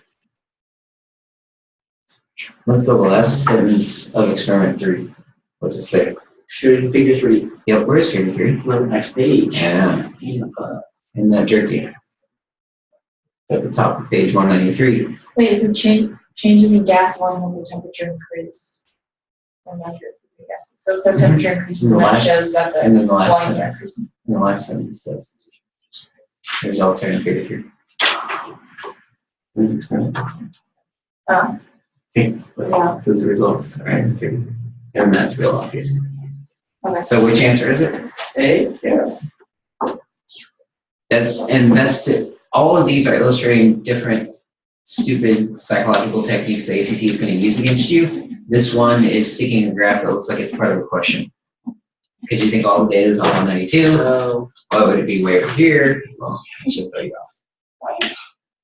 Look at the last sentence of experiment 3. What's it say? Shooting figure 3, Yep, where's figure 3? on the next page. Yeah, in that jerky. It's at the top of page 193. Wait, it's a changes in gas volume when the temperature increased. Or measured, I guess. So it says temperature increases, and that shows that the And then the last volumes are sentence, increasing. the last sentence says, the results are in figure 3. See? Yeah. So the results are in figure 3. And that's real obvious. Okay. So which answer is it? A, yeah. That's all of these are illustrating different stupid psychological techniques the ACT is going to use against you. This one is sticking a graph that looks like it's part of a question. Because you think all the data is on 192. So, Why would it be way over here? Well, it's just throw you off.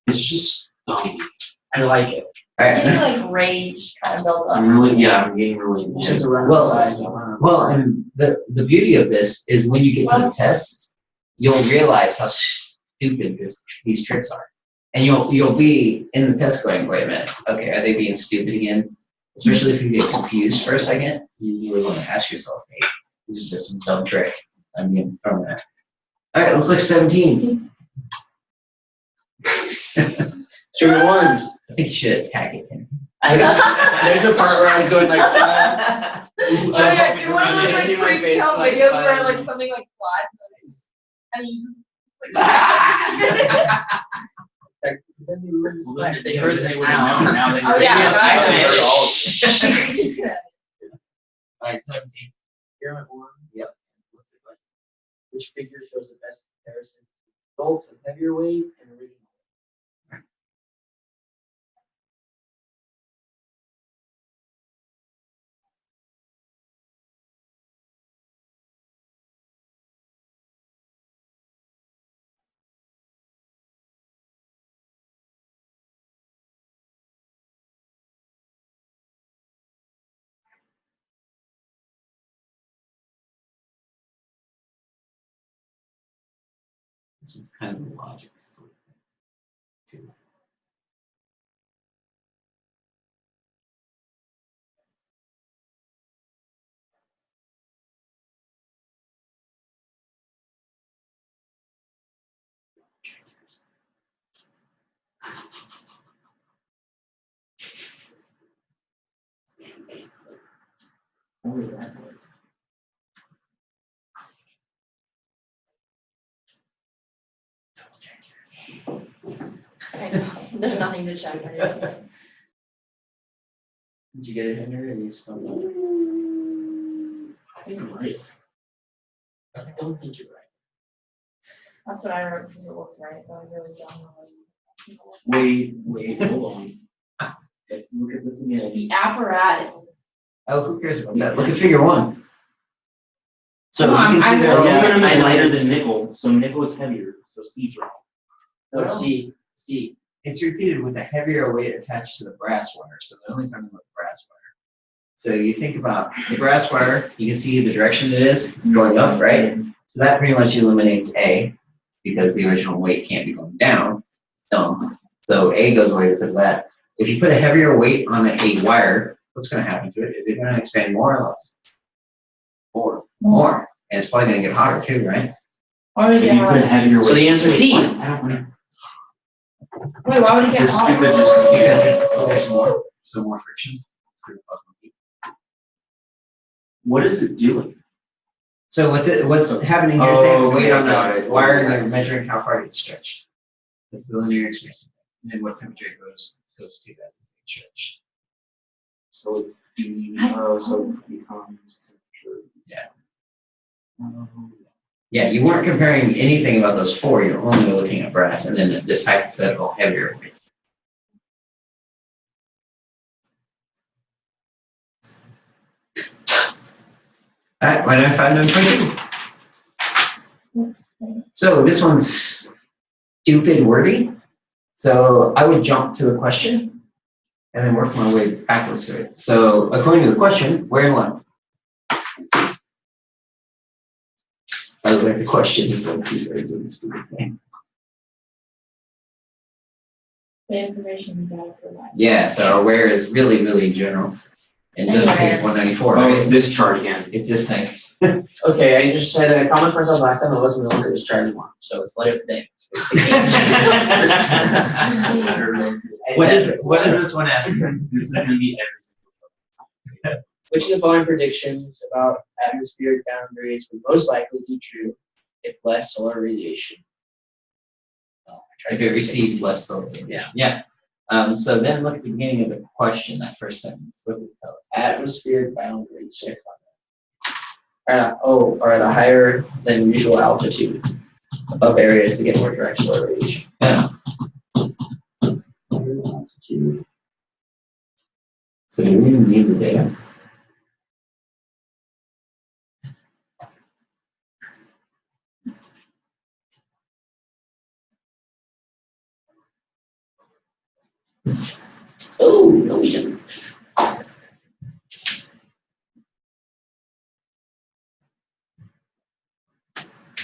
It's just, I like it. All I think right. like rage kind of built up. I'm getting really. Just have to run Well, outside. Well, and the beauty of this is when you get to the test, you'll realize how stupid these tricks are. And you'll be in the test going, wait a minute, okay, are they being stupid again? Especially if you get confused for a second, you really want to ask yourself, hey, this is just some dumb trick. I'm getting from that. All right, let's look at 17. Figure 1. I think you should attack it. Tim. There's a part where I was going like, Oh yeah, you want to like creepy out videos where like something like flies and you just like. They heard this now. Oh yeah. I heard all of it. All right, 17. Experiment 1. Yep. What's it like? Which figure shows the best comparison? Results of heavier weight and original. This one's kind of the logic sort of thing, too. What was that noise? There's nothing to check. Did you get it, Henry, or you still not? I think I'm right. I don't think you're right. That's what I wrote because it looks right, but I really don't know. Wait, hold on. Let's look at this again. The apparatus. Oh, who cares about that? Look at figure 1. So you Come on, can see I that will- aluminum is It's lighter lighter than than nickel, so nickel is heavier, so C's wrong. No, Steve. It's repeated with a heavier weight attached to the brass wire, so they're only talking about brass wire. So you think about the brass wire, you can see the direction it is, it's going up, right? So that pretty much eliminates A, because the original weight can't be going down, it's dumb. So A goes away because of that. If you put a heavier weight on a wire, what's gonna happen to it? Is it gonna expand more or less? More, and it's probably gonna get hotter too, right? Why would it If get you put hot? heavier So the answer is D. I don't know. Wait, why would it get This hot? stupid just Because confused. it there's more, so more friction. It's gonna cause more heat. What is it doing? So what's happening here is they have a weight on got the it. wire and they're measuring how far it gets stretched. That's the linear expansion. And then what temperature it goes to as it's being stretched. So it's D, I so it becomes. Yeah. Yeah, you weren't comparing anything about those 4, you're only looking at brass and then this hypothetical heavier weight. All right, 195.2. So this one's stupid wordy. So I would jump to the question and then work my way backwards to it. So according to the question, where and when? By the way, the question is like 2/3 of the stupid thing. The information is out for that. Yeah, so our where is really, really general. And just page Anywhere. 194, Oh, right? it's this chart again. It's this thing. Okay, I just had a comment for myself last time, I wasn't gonna look at this chart anymore, so it's later today. What is this one asking? This is gonna be every single. Which of the following predictions about atmospheric boundaries would most likely be true if less solar radiation? Well, I tried If it to- receives less solar. Yeah. Yeah. So then look at the beginning of the question, that first sentence. What's it tell us? Atmospheric boundaries, check on that. Are at a higher than usual altitude above areas to get more direct solar radiation. Yeah. Higher altitude. So do we even need the data? Oh, no, we didn't.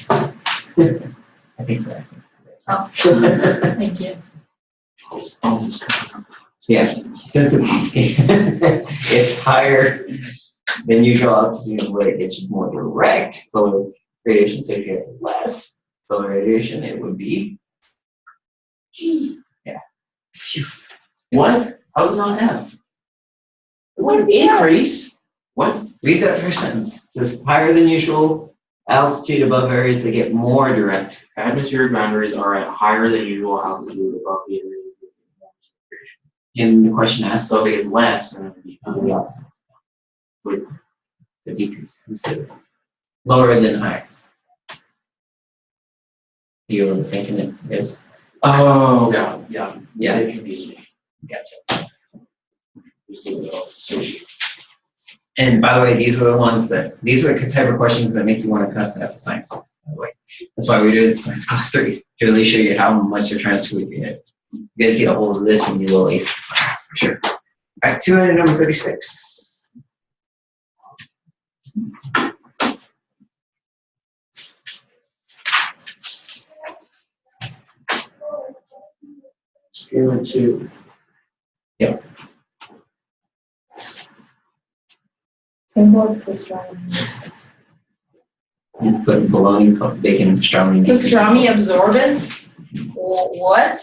I think so. Oh, thank you. Yeah, since it's higher than usual altitude where it gets more direct solar radiation, so if you have less solar radiation, it would be G. Yeah. Phew. What? How's it not F? It wouldn't increase. What? Read that first sentence. It says higher than usual altitude above areas that get more direct. Atmospheric boundaries are at higher than usual altitude above the areas that get more radiation. And the question asks, So if it gets less, then it would be the opposite. So decrease instead of lower than higher. You're thinking it is. Oh, yeah. Yeah. It confused me. Gotcha. Just a little sushi. And by the way, these are the type of questions that make you want to cuss at the science. By the way, that's why we do it in science class 3 to really show you how much you're trying to screw with your head. You guys get a hold of this and you will ace the science for sure. Back to number 36. Experiment 2. Symbol of pastrami. You put bologna, bacon, pastrami. Pastrami absorbance? What?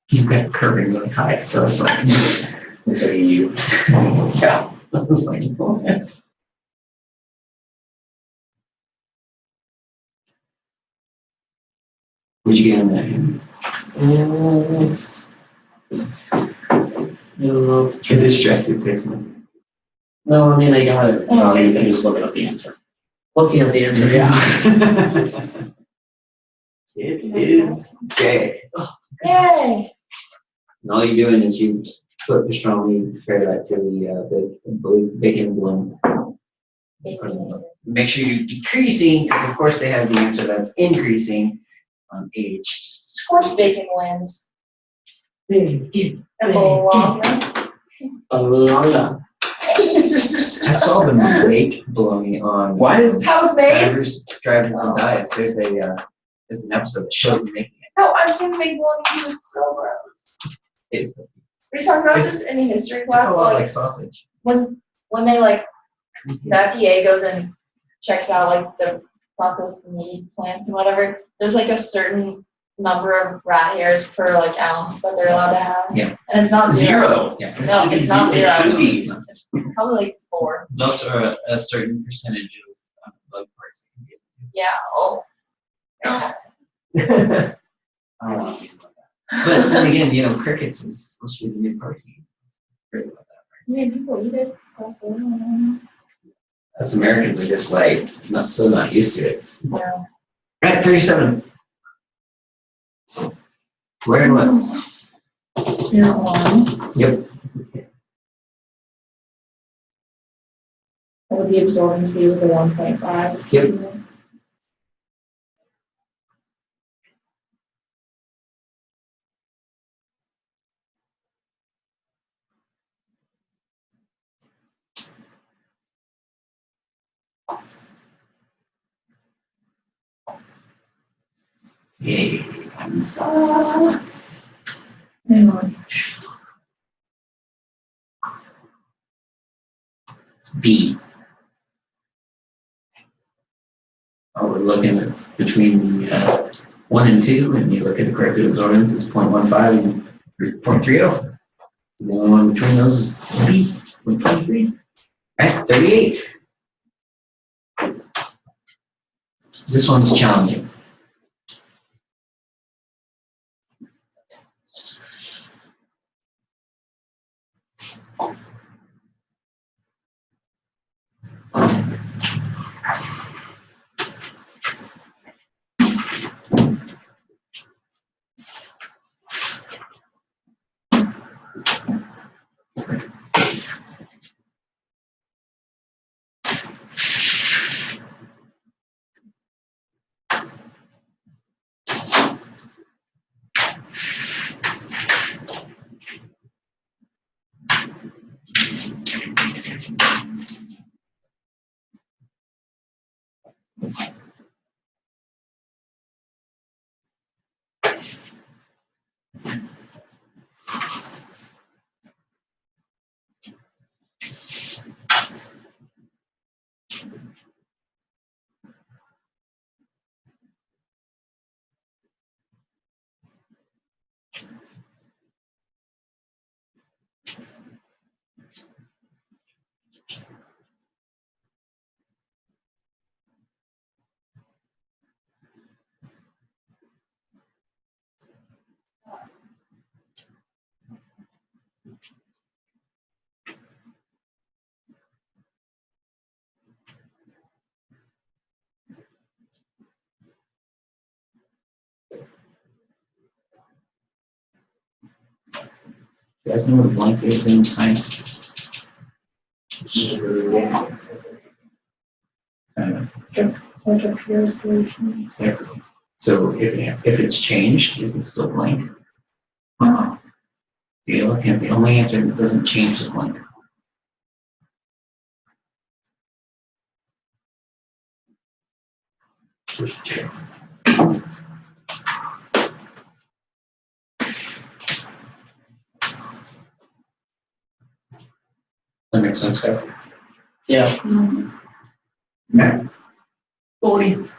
You've got it curving really high, so it's like, Looks like a U. yeah. I was like, oh, man. What'd you get on that? No, Get distracted, Jason. no, I mean, I got it. Oh, you can just look up the answer. Looking at the answer, yeah. It is J. Yay! And all you're doing is you put pastrami, compare that to the bacon bloom. Make sure you're decreasing, because of course they have the answer that's increasing on age. Of course bacon wins. Bacon. And bologna. I saw them make bologna on. Why is- How it's made? Drivers, Drivers and Dives. There's an episode that shows them making No, I've seen big bologna too, it's so gross. it. We talked about this in a history It's class, a but lot like, like sausage. when they like, the FDA goes and checks out like the processed meat plants and whatever, there's like a certain number of rat hairs per like ounce that they're allowed to have. Yeah. And it's not zero. Yeah. No, it's not It zero. should be. It's probably like 4. There's also a certain percentage of bug parts. Yeah, oh. Yeah. I don't want to think about that. But then again, crickets is supposed to be the new party. Great about that. I mean, people eat it. That's the one. Us Americans are just like not used to it. Yeah. Right, 37. Where and what? Spirit one. Yep. What would the absorbance be with the 1.5? Yep. Yay. Hang on. It's B. Oh, we're looking, it's between the 1 and 2, and you look at the corrected absorbance, it's 0.15 and 0.30. The only one between those is B, 0.23. Right, 38. This one's challenging. You guys know what blank is in science? Like a pure solution. Exactly. So if it's changed, is it still blank? You're looking at the only answer that doesn't change the blank. That makes sense, guys? Yeah. Okay. 40.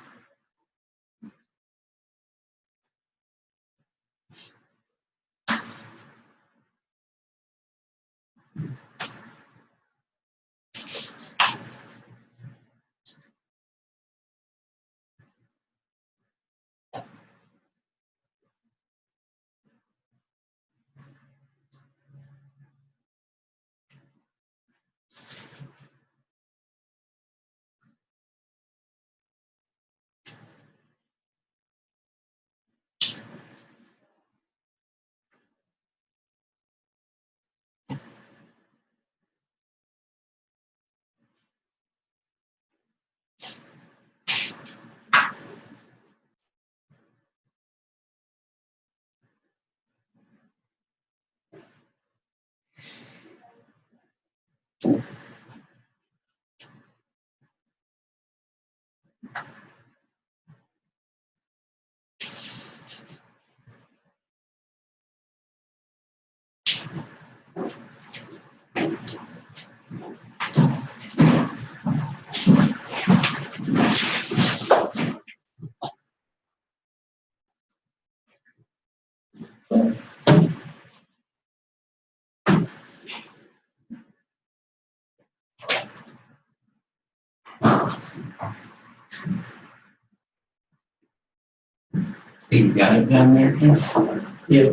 You got it down there, Ken? Yeah.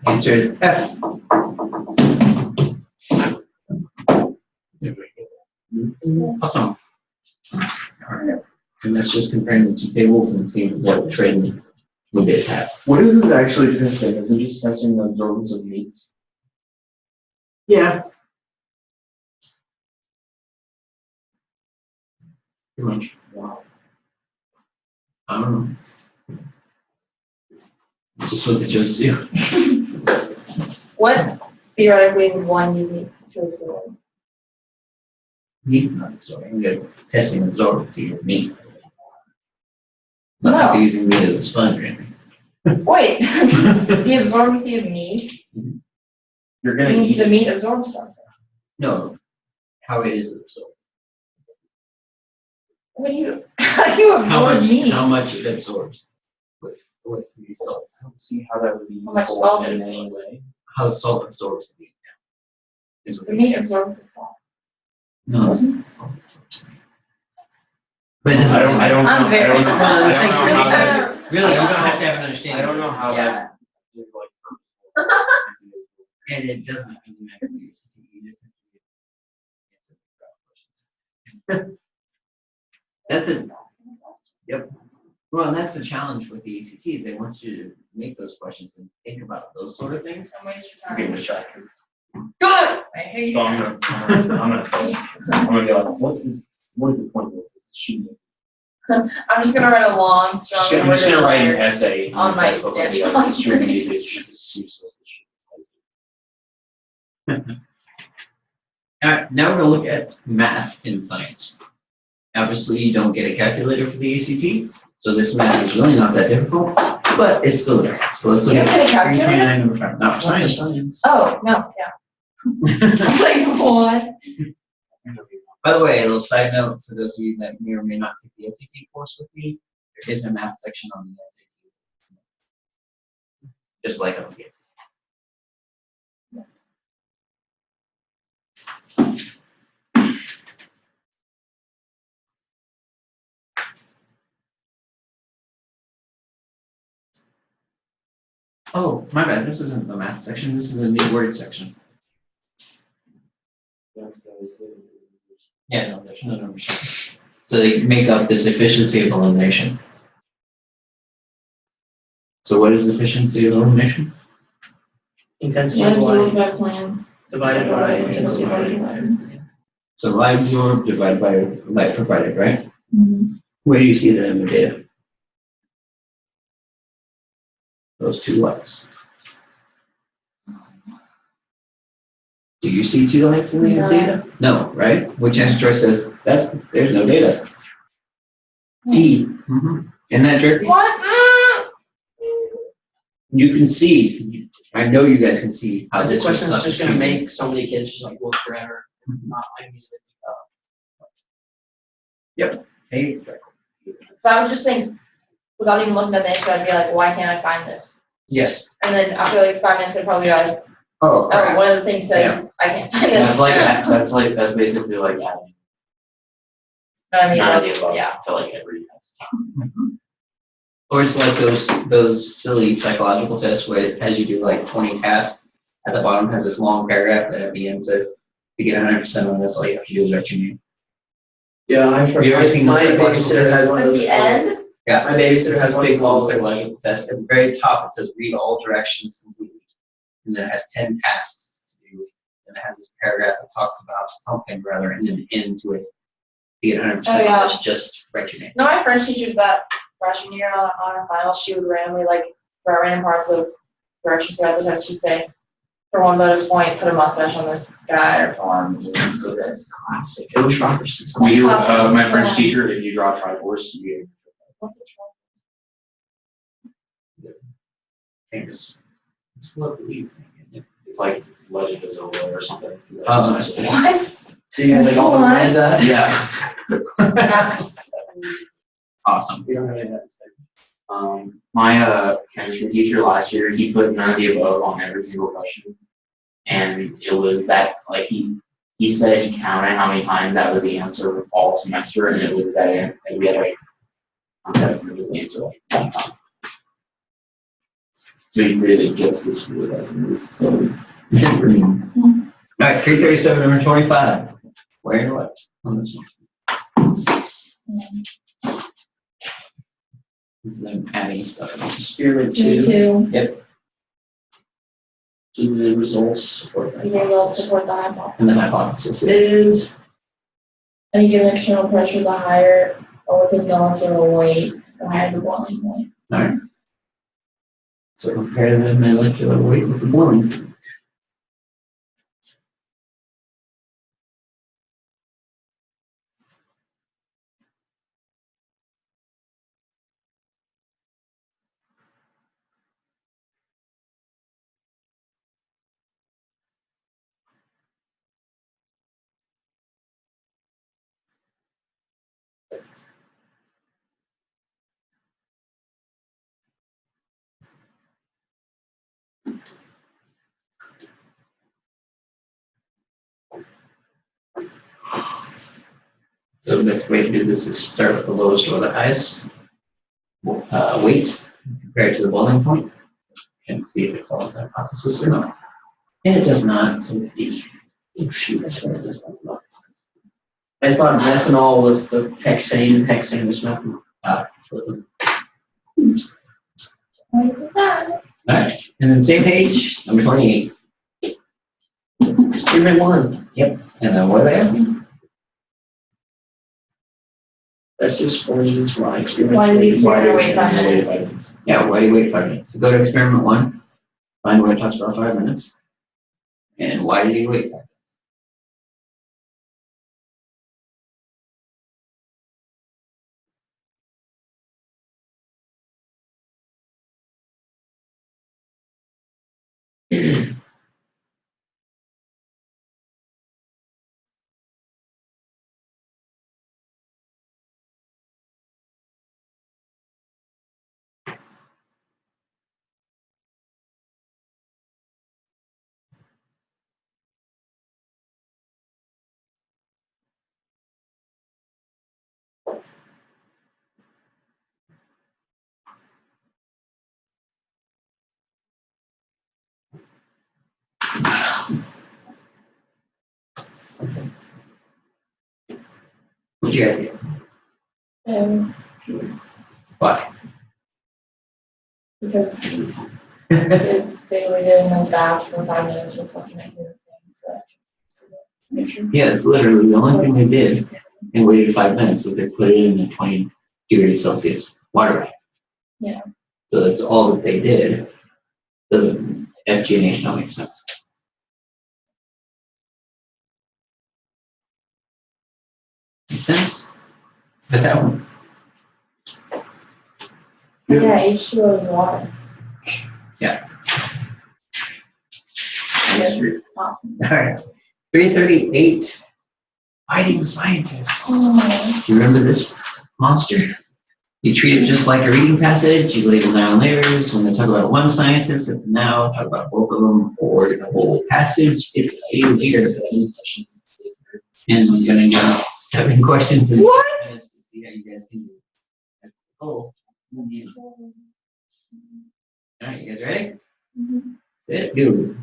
Answer is F. Awesome. All right. And that's just comparing the two tables and seeing what trend we did have. What is this actually testing? Is it just testing the absorbance of meats? Yeah. Pretty much. Wow. I don't know. It's just what the judges do. What theoretically would one use meat to absorb? Meat's not absorbing, they're testing absorbency of meat. Not like No. they're using meat as a sponge or anything. Wait, the absorbency of meat You're gonna means eat the it. meat absorbs something. No, how it is absorbed. What do you, how do you absorb meat? How much it absorbs with these I salts. don't see how that would be How much useful salt in it any absorbs. way. How the salt absorbs the meat. Is what The meat absorbs the salt. No, it's the salt absorbs. But it doesn't. I don't know. I don't know. I don't know how that. Really, you I don't don't know. have to have an understanding. I don't know how Yeah. that is like. And it doesn't really matter the ACT, you just have to answer the questions. That's it. Yep. Well, and that's the challenge with the ACTs. They want you to make those questions and think about those sort of things. Don't waste your I'm getting time. distracted. Good! I hate So I'm gonna be like, What is the point of this? It's shooting. I'm just gonna write a long, strong. I'm just gonna write an letter. essay on my textbook and be schedule. like, distributed, it's useless. Now we're gonna look at math in science. Obviously, you don't get a calculator for the ACT, so this math is really not that difficult, but it's still there. So let's look You don't at get a calculator? 329 number 5. Not for science. Oh, no, yeah. I was like, what? By the way, a little side note for those of you that may or may not take the SAT course with me, there is a math section on the SAT. Just like on the SAT. Oh, my bad, this isn't the math section, this is a new word section. Yeah, no, there's no numbers. So they make up this efficiency of elimination. So what is efficiency of elimination? Intensity Yeah, of light by plans. divided by intensity of light. So light absorbed divided by light provided, right? Mhm. Where do you see that in the data? Those two lights. Do you see two lights in the No. data? No, right? Which answer choice says there's no data? D. Isn't that tricky? What? You can see, I know you guys can see how That's a this question that's was just gonna substituted. make so many kids just like look forever. Not immediately. Exactly. So I would just think, without even looking at the answer, I'd be like, why can't I find this? Yes. And then after like 5 minutes, I'd probably realize, Oh, oh, one of the things says, I can't find this. That's basically like adding I mean, none of the above yeah. to like every test. Or it's like those silly psychological tests where it has you do like 20 tasks. At the bottom has this long paragraph that at the end says, to get 100% on this, all you have to do is write your name. Yeah, I've heard, Have you ever seen my those psychological babysitter tests? has one At of those. the end, Yeah. My babysitter has This one big of long those. psychological test. At the very top, it says read all directions completely. And then it has 10 tasks to do. And it has this paragraph that talks about something rather, and then ends with, to get 100% Oh, yeah. on this, just write your name. no, my French teacher did that freshman year on our final. She would randomly, like, for random parts of directions throughout the test, she'd say, for one bonus point, put a mustache on this guy, or for one, do this. Classic. It was Robertson. My French teacher, if you draw Triforce, you What's it Famous. It's what these it's like Legend of Zelda or something. What? So you guys like all memorize that? Yeah. That's Awesome. We don't have any of that stuff. My chemistry teacher last year, he put none of the above on every single question. And it was that, like, he he said he counted how many times that was the answer all semester, and it was that, and we had like, it was the answer like one time. So he really just as good as it was so. All right, 337, number 25. Where and what on this one? This is them adding stuff. Experiment Me 2, too. do the results support the You will hypothesis? support the And the hypothesis. hypothesis is, Any given external pressure, the higher a lipid molecular weight, the higher the boiling point. all right. So compare the molecular weight with the boiling point. So the best way to do this is start with the lowest or the highest weight compared to the boiling point and see if it follows the hypothesis or not. And it does not, so it's D. Oh, shoot, that's what I was talking about. I thought methanol was the hexane, and hexane was methanol. Oops. All right, and then same page, number 28. Experiment 1, And then what are they asking? that's just for means why experiment. Why do these Why experiment is wait 5 it- minutes? Yeah, why do you wait 5 minutes? So go to experiment 1, find where it talks about 5 minutes. And why do you wait 5 minutes? What do you guys think? Why? Because they waited in the bath for 5 minutes before connecting the things, so. Make sure. Yeah, it's literally the only thing they did and waited 5 minutes was they put it in a 20 degrees Celsius water bath. Yeah. So that's all that they did. The FGNH don't make sense. Makes sense? But that one. Yeah, H2O is water. Awesome. All right. 338. Fighting scientists. Oh, Do you remember this monster? You treat it just like a reading passage. You label down layers. When they talk about one scientist, if now talk about both of them or the whole passage, it's a layer. And I'm gonna give you 7 questions in 7 minutes to see how you guys can do it. That's the goal. All right, you guys ready? Mhm. Set, go.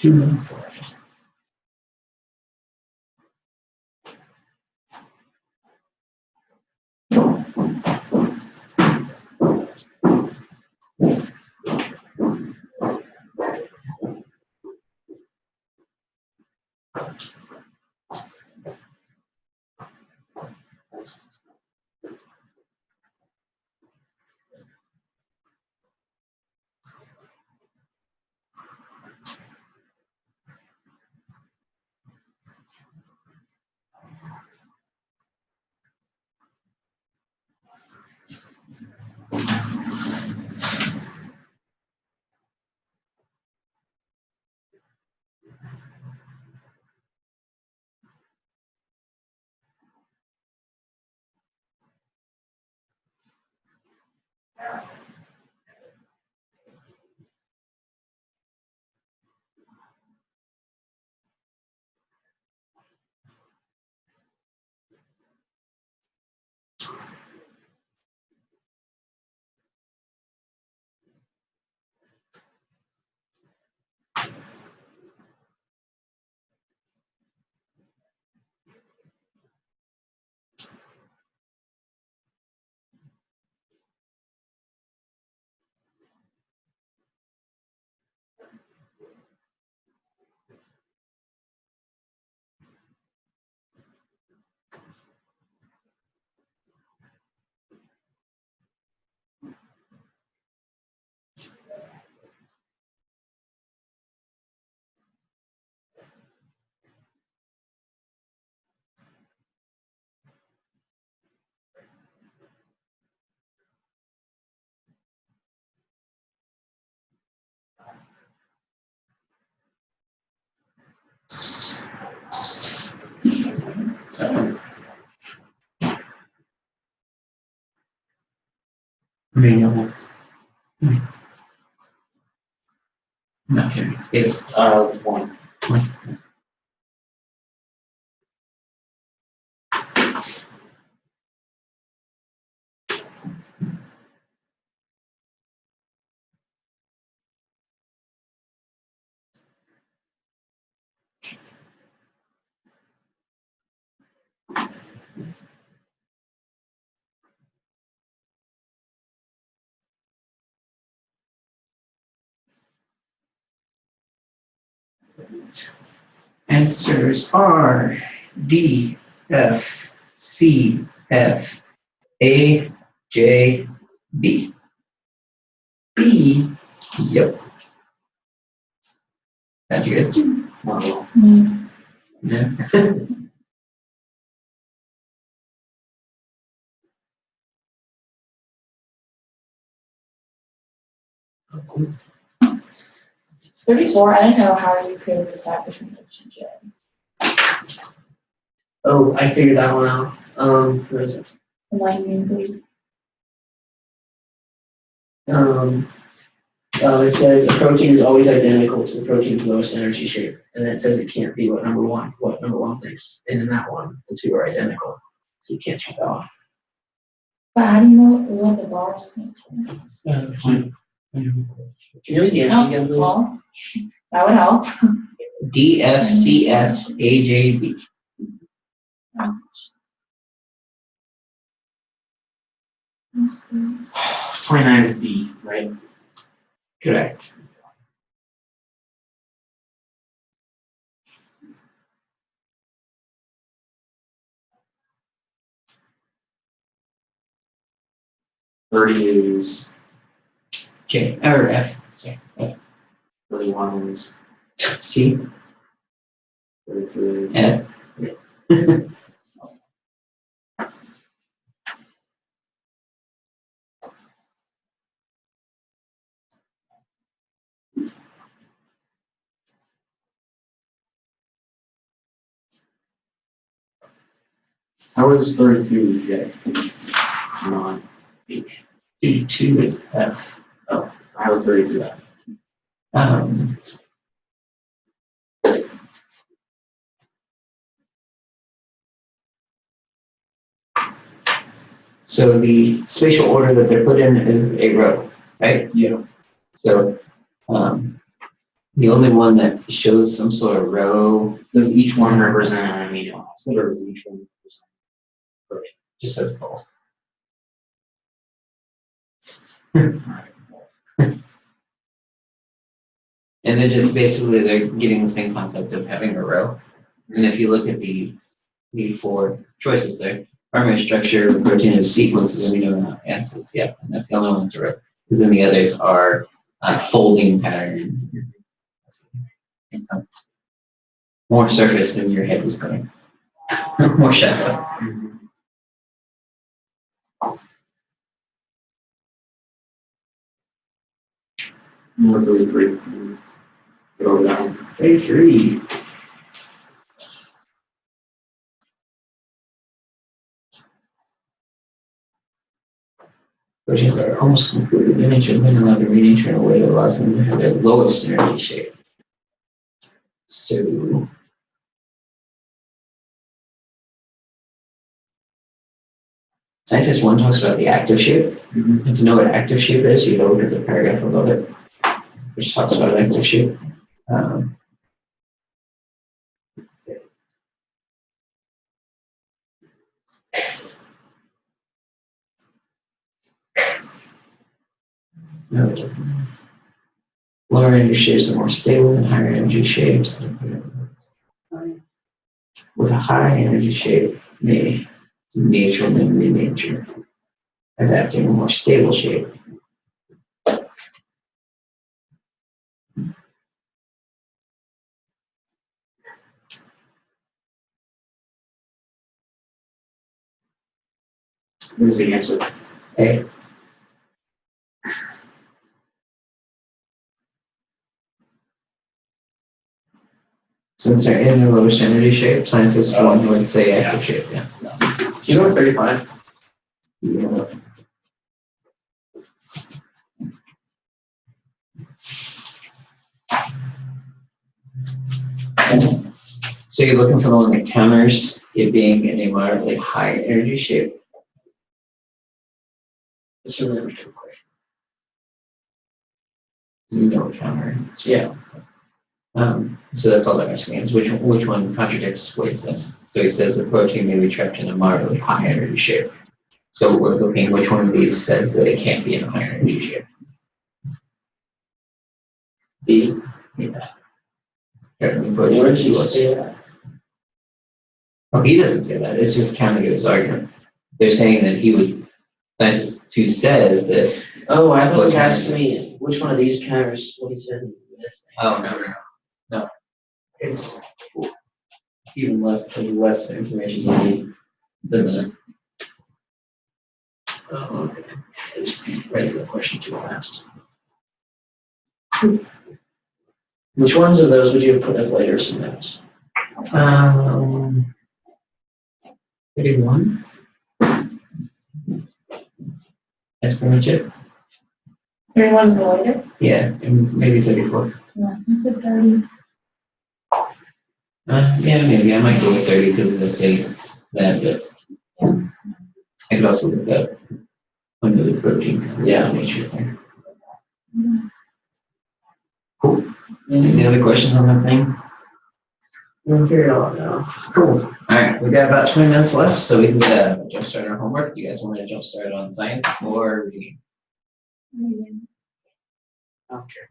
2 minutes left. Manual. Not here. Yes. 1. Answers are D, F, C, F, A, J, B. B. Yep. How'd you guys do? Well, Yeah. Thirty-four, I didn't know how you could decide between H and J. Oh, I figured that one out. Where is it? Enlighten me, please. It says a protein is always identical to the protein's lowest energy shape, and then it says it can't be what number one thinks. And in that one, the two are identical, so you can't choose that one. But how do you know what the bars think? Can you read the answers again, please? Well, that would help. DFCFAJB. 29 is D, right? Correct. Thirty is, J or F. Sorry. F. 31 is, C. 33 is. F. how is 32 J? Non H. 2 is F. I was 32 F. Um, so the spatial order that they're put in is a row, right? Yeah. So the only one that shows some sort of row Does each one represent an amino acid, or is each one represent? just says false. And they're just basically, they're getting the same concept of having a row. And if you look at the 4 choices there, primary structure, the protein is sequences, amino acids, yeah, and that's the only one that's a row. Because then the others are folding patterns. Makes sense. More surface than your head was going. More shadow. Number 33. Go down. 33. Proteins are almost completely miniature, then allowed to miniature in a way that allows them to have their lowest energy shape. So, scientist 1 talks about the active shape. And to know what active shape is, you go look at the paragraph above it, which talks about active shape. Let's see. No, it doesn't. Lower energy shapes are more stable than higher energy shapes. With a high energy shape, may nature and then renature, adapting a more stable shape. What is the answer? A. Since they're in the lowest energy shape, scientists one would say active shape, yeah. Do you know what 35? Yeah. So you're looking for the one that counters it being in a moderately high energy shape? It's really a good question. You don't counter. Yeah. So that's all they're asking is which one contradicts what he says. So he says the protein may be trapped in a moderately high energy shape. So we're looking which one of these says that it can't be in a high energy shape. B. Yeah. Here, let me put Where it did you say that? Oh, he doesn't say that. It's just counter to his argument. They're saying that he would scientist who says this. Oh, I thought he was asking me which one of these counters, what he said in this thing. Oh, no. It's even less information you need than that. Oh, okay. I just raised the question too fast. Which ones of those would you have put as later submittals? 31. That's pretty much it. 31 is later? Yeah, and maybe 34. Yeah, you said 30. Yeah, maybe I might go with 30 because I say that, but I could also look up under the protein. Yeah, make sure there. Cool. Any other questions on that thing? We'll figure it out now. Cool. All right, we got about 20 minutes left, so we can jumpstart our homework. Do you guys want to jumpstart on science or reading? Okay.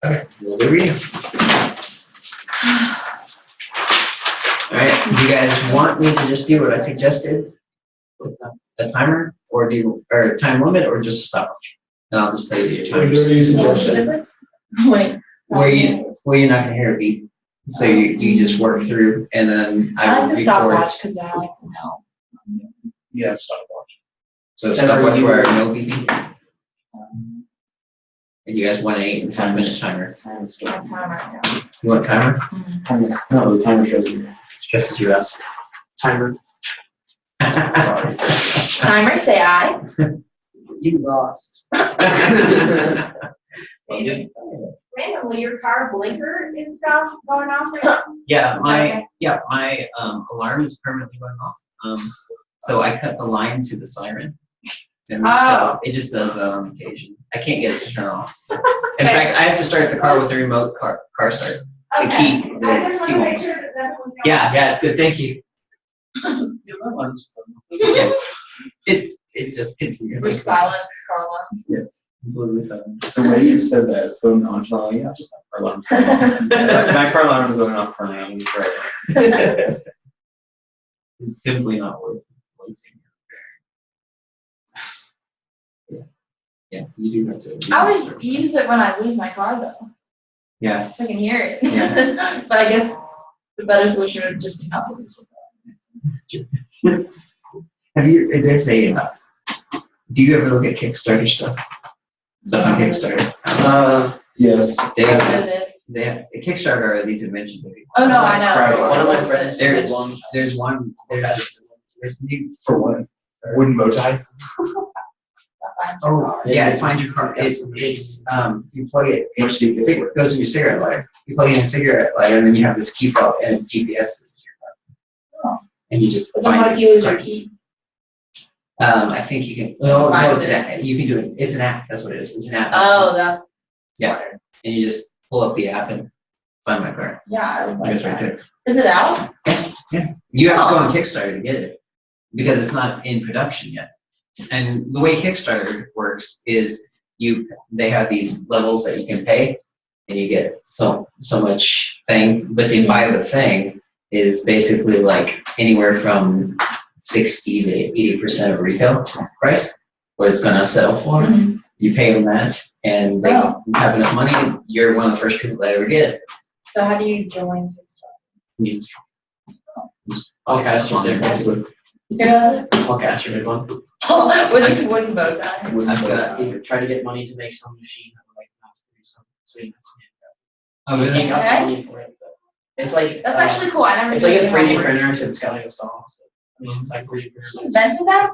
Okay, we'll do reading. All right, do you guys want me to just do what I suggested with a timer, or or time limit, or just stopwatch? And I'll just tell you your times. What's the difference? Wait. Where you're not gonna hear a beep, so you just work through, and then I I like will the record. stopwatch because I like to know. Yeah, stopwatch. So stopwatch where no beeping. And you guys want an 8 and 10 minute timer? Timer. You want timer? No, the timer shows you. Just as you asked. Timer. Sorry. Timer, say aye. You lost. Randomly, your car blinker and stuff going off there? Yeah, my alarm is permanently going off. So I cut the line to the siren. And so it just does that on occasion. I can't get it to turn off. So. In fact, I have to start the car with the remote car start. The Okay. key. I just The want key to make won't. sure that that was. Yeah, it's good. Thank you. Okay. It just continues. We're silent, Carla. Yes, completely silent. The way you said that is so nonchalant. Yeah, just my car alarm. My car alarm is going off for now. Right. It's simply not worth wasting your yeah, you do have to. I always use it when I lose my car though, Yeah, so I can hear it. Yeah. But I guess the better solution would just be not to lose it. have you, do you ever look at Kickstarter stuff? Stuff on Kickstarter? Yes. They What have, is it? Kickstarter are these inventions that people. Oh, no, I know. One of my What is friends it? did one. There's new, For what? Wooden bow ties? oh, yeah, find your car, it's, you plug it, it goes in your cigarette lighter. You plug in a cigarette lighter and then you have this key fob and it's GPS is your car. And you just But then what find if you lose your it. key? I think you can, Find no, it's it. an app. You can do it, it's an app, that's what it is, it's an app. Oh, that's. Yeah. And you just pull up the app and find my car. Yeah, I would like It's right that. there. Is it out? You have to go on Kickstarter to get it because it's not in production yet. And the way Kickstarter works is they have these levels that you can pay and you get so much thing, but to buy the thing is basically like anywhere from 60 to 80% of retail price, what it's gonna sell for. Mhm. You pay them that and they Oh. have enough money, you're one of the first people that ever get it. So how do you join? You- I'll cast your big Basically. one. Yeah. I'll cast your big one. With this wooden bow tie. I've got, You try to get money to make some machine that would like not to produce something, so you oh, can really? you got Okay. money for it. But it's like That's actually cool. I never. it's like knew a they 3D had printer, so it's got like a saw. So I mean, it's like 3D printer. one. He invented that?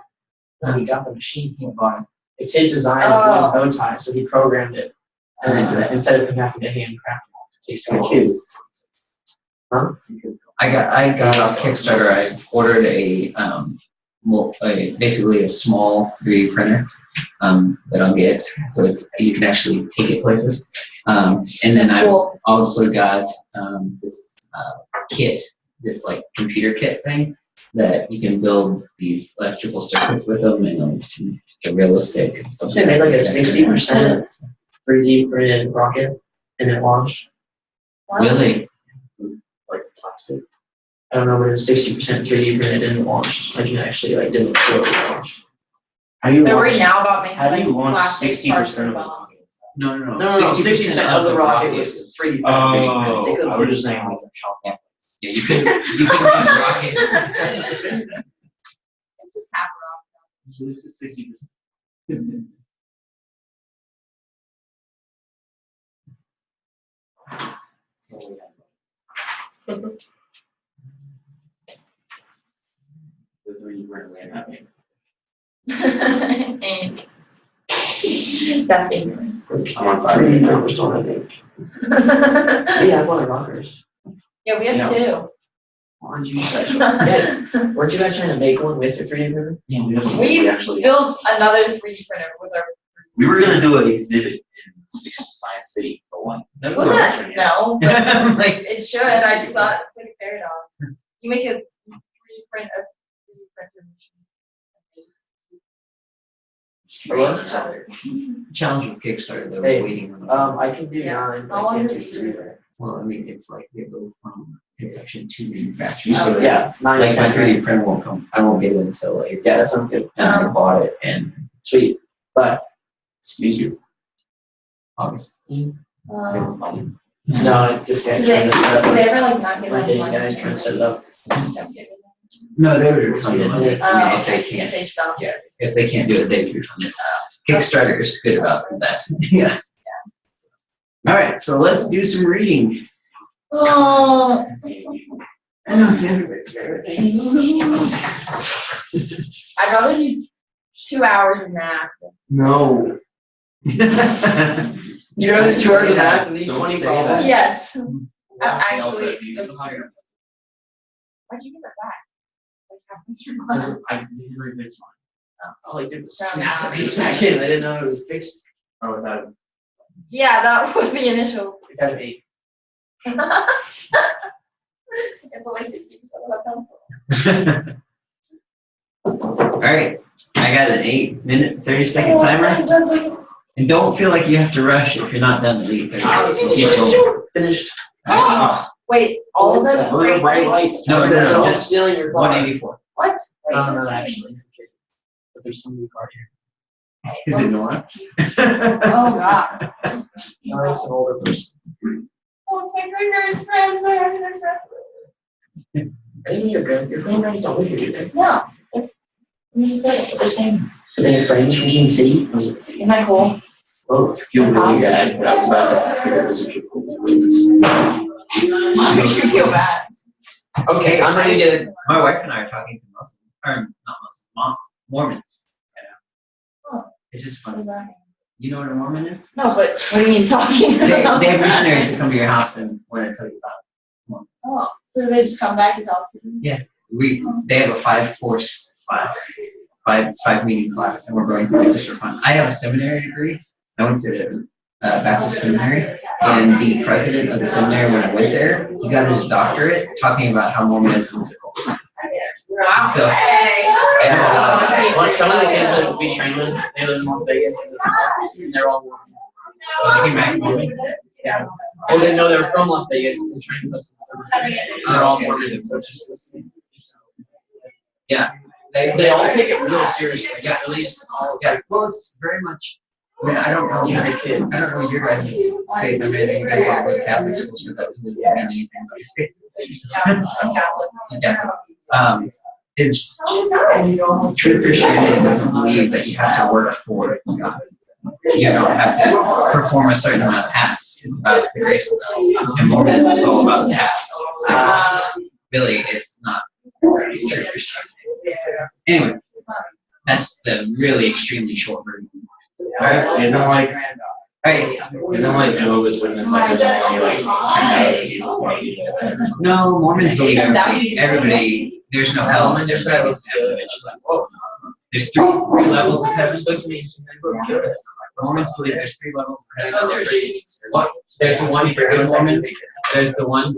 No, he got the machine. He bought it. It's his design Oh. of one bow tie, so he programmed it, and instead of him having to handcraft it, takes My all. kids. Huh? I got off Kickstarter. I ordered basically a small 3D printer that I'll get, so you can actually take it places. And then I Cool. also got this kit, this like computer kit thing that you can build these electrical circuits with them and they're realistic and stuff. They made like a 60% 3D printed rocket, and it launched. Wow. Really? Like plastic. I don't know, but it was 60% 3D printed and launched, like, you actually, like, didn't show it launched. How do you They're launch? right now about making how do you like launch plastic parts 60% for of it? bombs. No, No, 60% of the rocket was 3D printed. Oh, They could've I was put just it saying down. like a shop. Yeah, you could use rocket. It's just half a rocket. This is 60%. The 3D printer way that way. Ink. That's ignorant. I'm on fire. 3D printers don't have ink. Yeah, I wanted rockers. Yeah, we have two. Aren't you guys? Yeah, weren't you guys trying to make one with your 3D printer? Yeah, We actually. built another 3D printer with our. We were gonna do an exhibit in Science City for one. Well, not, no, but Like, it should. I just thought it's like a paradox. You make a 3D print of 3D printer machine. Hello? Each other. challenge with Kickstarter, though, Hey, we're waiting on. I can do Yeah. 9, but How I long can't does do it 3. usually Well, I mean, it's like they go from conception to You manufacturing. said So, it. Yeah, 9 like my and 10. 3D printer won't come, I won't get it until like, Yeah, that sounds good. I bought it in Sweet. But, excuse you, August. no, I just Do got they, trying to set do up. they ever like not give One us day you money? guys trying to set it up. Just don't give it. No, they would refund it. I mean, Oh, if they okay, can't, they stop. yeah, if they can't do it, they refund it. Kickstarter is good about that, yeah. All right, so let's do some reading. Oh. I know it's everybody's favorite thing. I'd rather do 2 hours of math. No. You know, the 2 hours and a half of these Don't 20 say problems? that. Yes. They also Actually, have used that's the true. Why'd you give it back? Like halfway through class? I didn't really fix mine. All I did was snap the piece back in. I didn't know it was fixed. Oh, it's out of. Yeah, that was the initial. It's out of 8. It's only 60% of a pencil. All right, I got an 8-minute, 30-second timer. And don't feel like you have to rush if you're not done at 8:30. Keep going. Finished. Oh, wait, all of them? Those are bright lights. No, just stealing your car. 184. What? Wait, No, let's not see. actually. But there's some new car here. Is it Nora? Oh, God. No, it's an older person. Oh, it's my grandparents' friends. I have their friends. Are you your grandparents don't live here, do they? No. You said it, but they're saying, Are they friends from King City? isn't that cool? Oh, Feel really bad, but I was about to ask if it was a cool witness. Makes you feel bad. okay, I'm ready to. My wife and I are talking to Muslims, or not Muslims, Mormons. Oh. It's just What funny. is that? You know what a Mormon is? No, but what do you mean talking? They have missionaries that come to your house and want to tell you about Mormons. Oh, so they just come back and talk to you? They have a 5-course class, five meeting class, and we're going through it just for fun. I have a seminary degree. I went to Baptist seminary, and the president of the seminary, when I went there, he got his doctorate talking about how Mormonism is a cult. Wow. So, yeah, Like some of the kids that we train with, they live in Las Vegas, and they're all Mormons. so he might be. Yeah. Oh, they know they're from Las Vegas and trained with us. They're all Mormons, so it's just listening. Yeah. They all take it real seriously. Yeah. At least all. Yeah, well, it's very much. I mean, I don't know your guys' faith. I mean, you guys all go to Catholic schools, but that doesn't mean anything about your faith. Yeah, I'm Catholic. Yeah. Is true Christianity doesn't believe that you have to work for God. You don't have to perform a certain amount of tasks. It's about the grace of God. And Mormonism is all about tasks. Really, it's not true Christianity. Anyway, that's the really extremely short version. Isn't like Right. Jehovah's Witness like there's only like 10,000 people want to be there. No, Mormons believe everybody, there's no hell. And their side was good. It's just like, whoa. There's three levels of heaven. Look to me, so they go kill us. Mormons believe there's 3 levels of heaven. Oh, there's sheets. There's the one for good Mormons. There's the one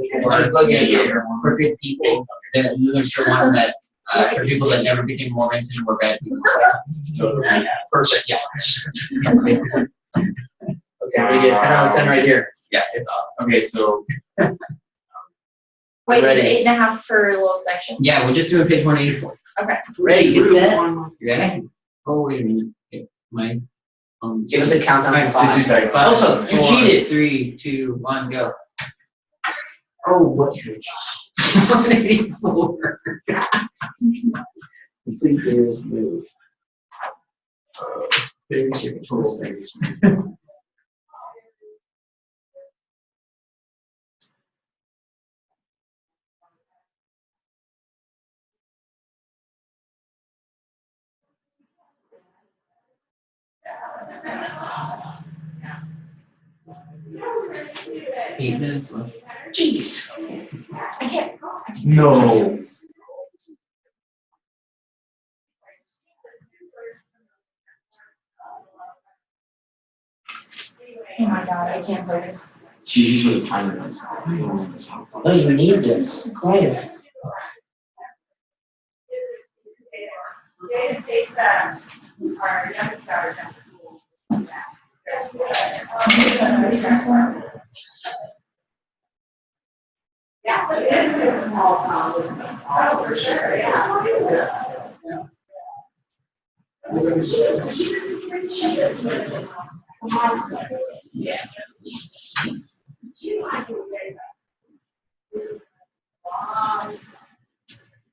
for good people. Then there's the one that for people that never became Mormons and were bad people. So, perfect, yeah. Yeah, basically. Okay, we get 10 out of 10 right here. Yeah, it's awesome. Okay, so Wait, is Ready. it 8.5 per little section? Yeah, we're just doing page 184. Ready, get set. You ready? Oh, wait a minute. Okay, my, Give us a countdown to 60 5. seconds. Also, you cheated. 3, 2, 1, go. Oh, what? 184. Complete this move. Eight minutes left. Jeez. I can't. No. Oh my god, I can't play this. She's usually the timer. Oh, you need this. Quite a. David takes our youngest daughter down to school. Yeah, it is a small town. Oh, for sure, yeah. Yeah.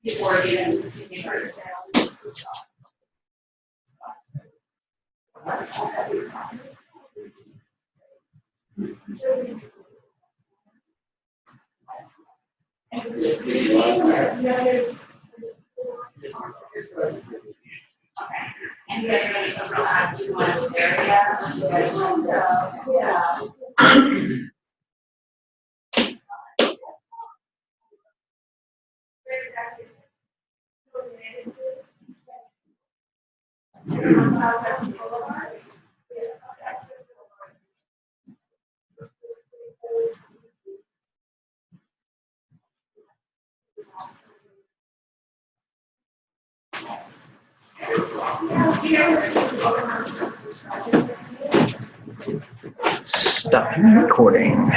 Before getting hurt. And you guys ready to relax, you want to area? Yeah. Stop recording.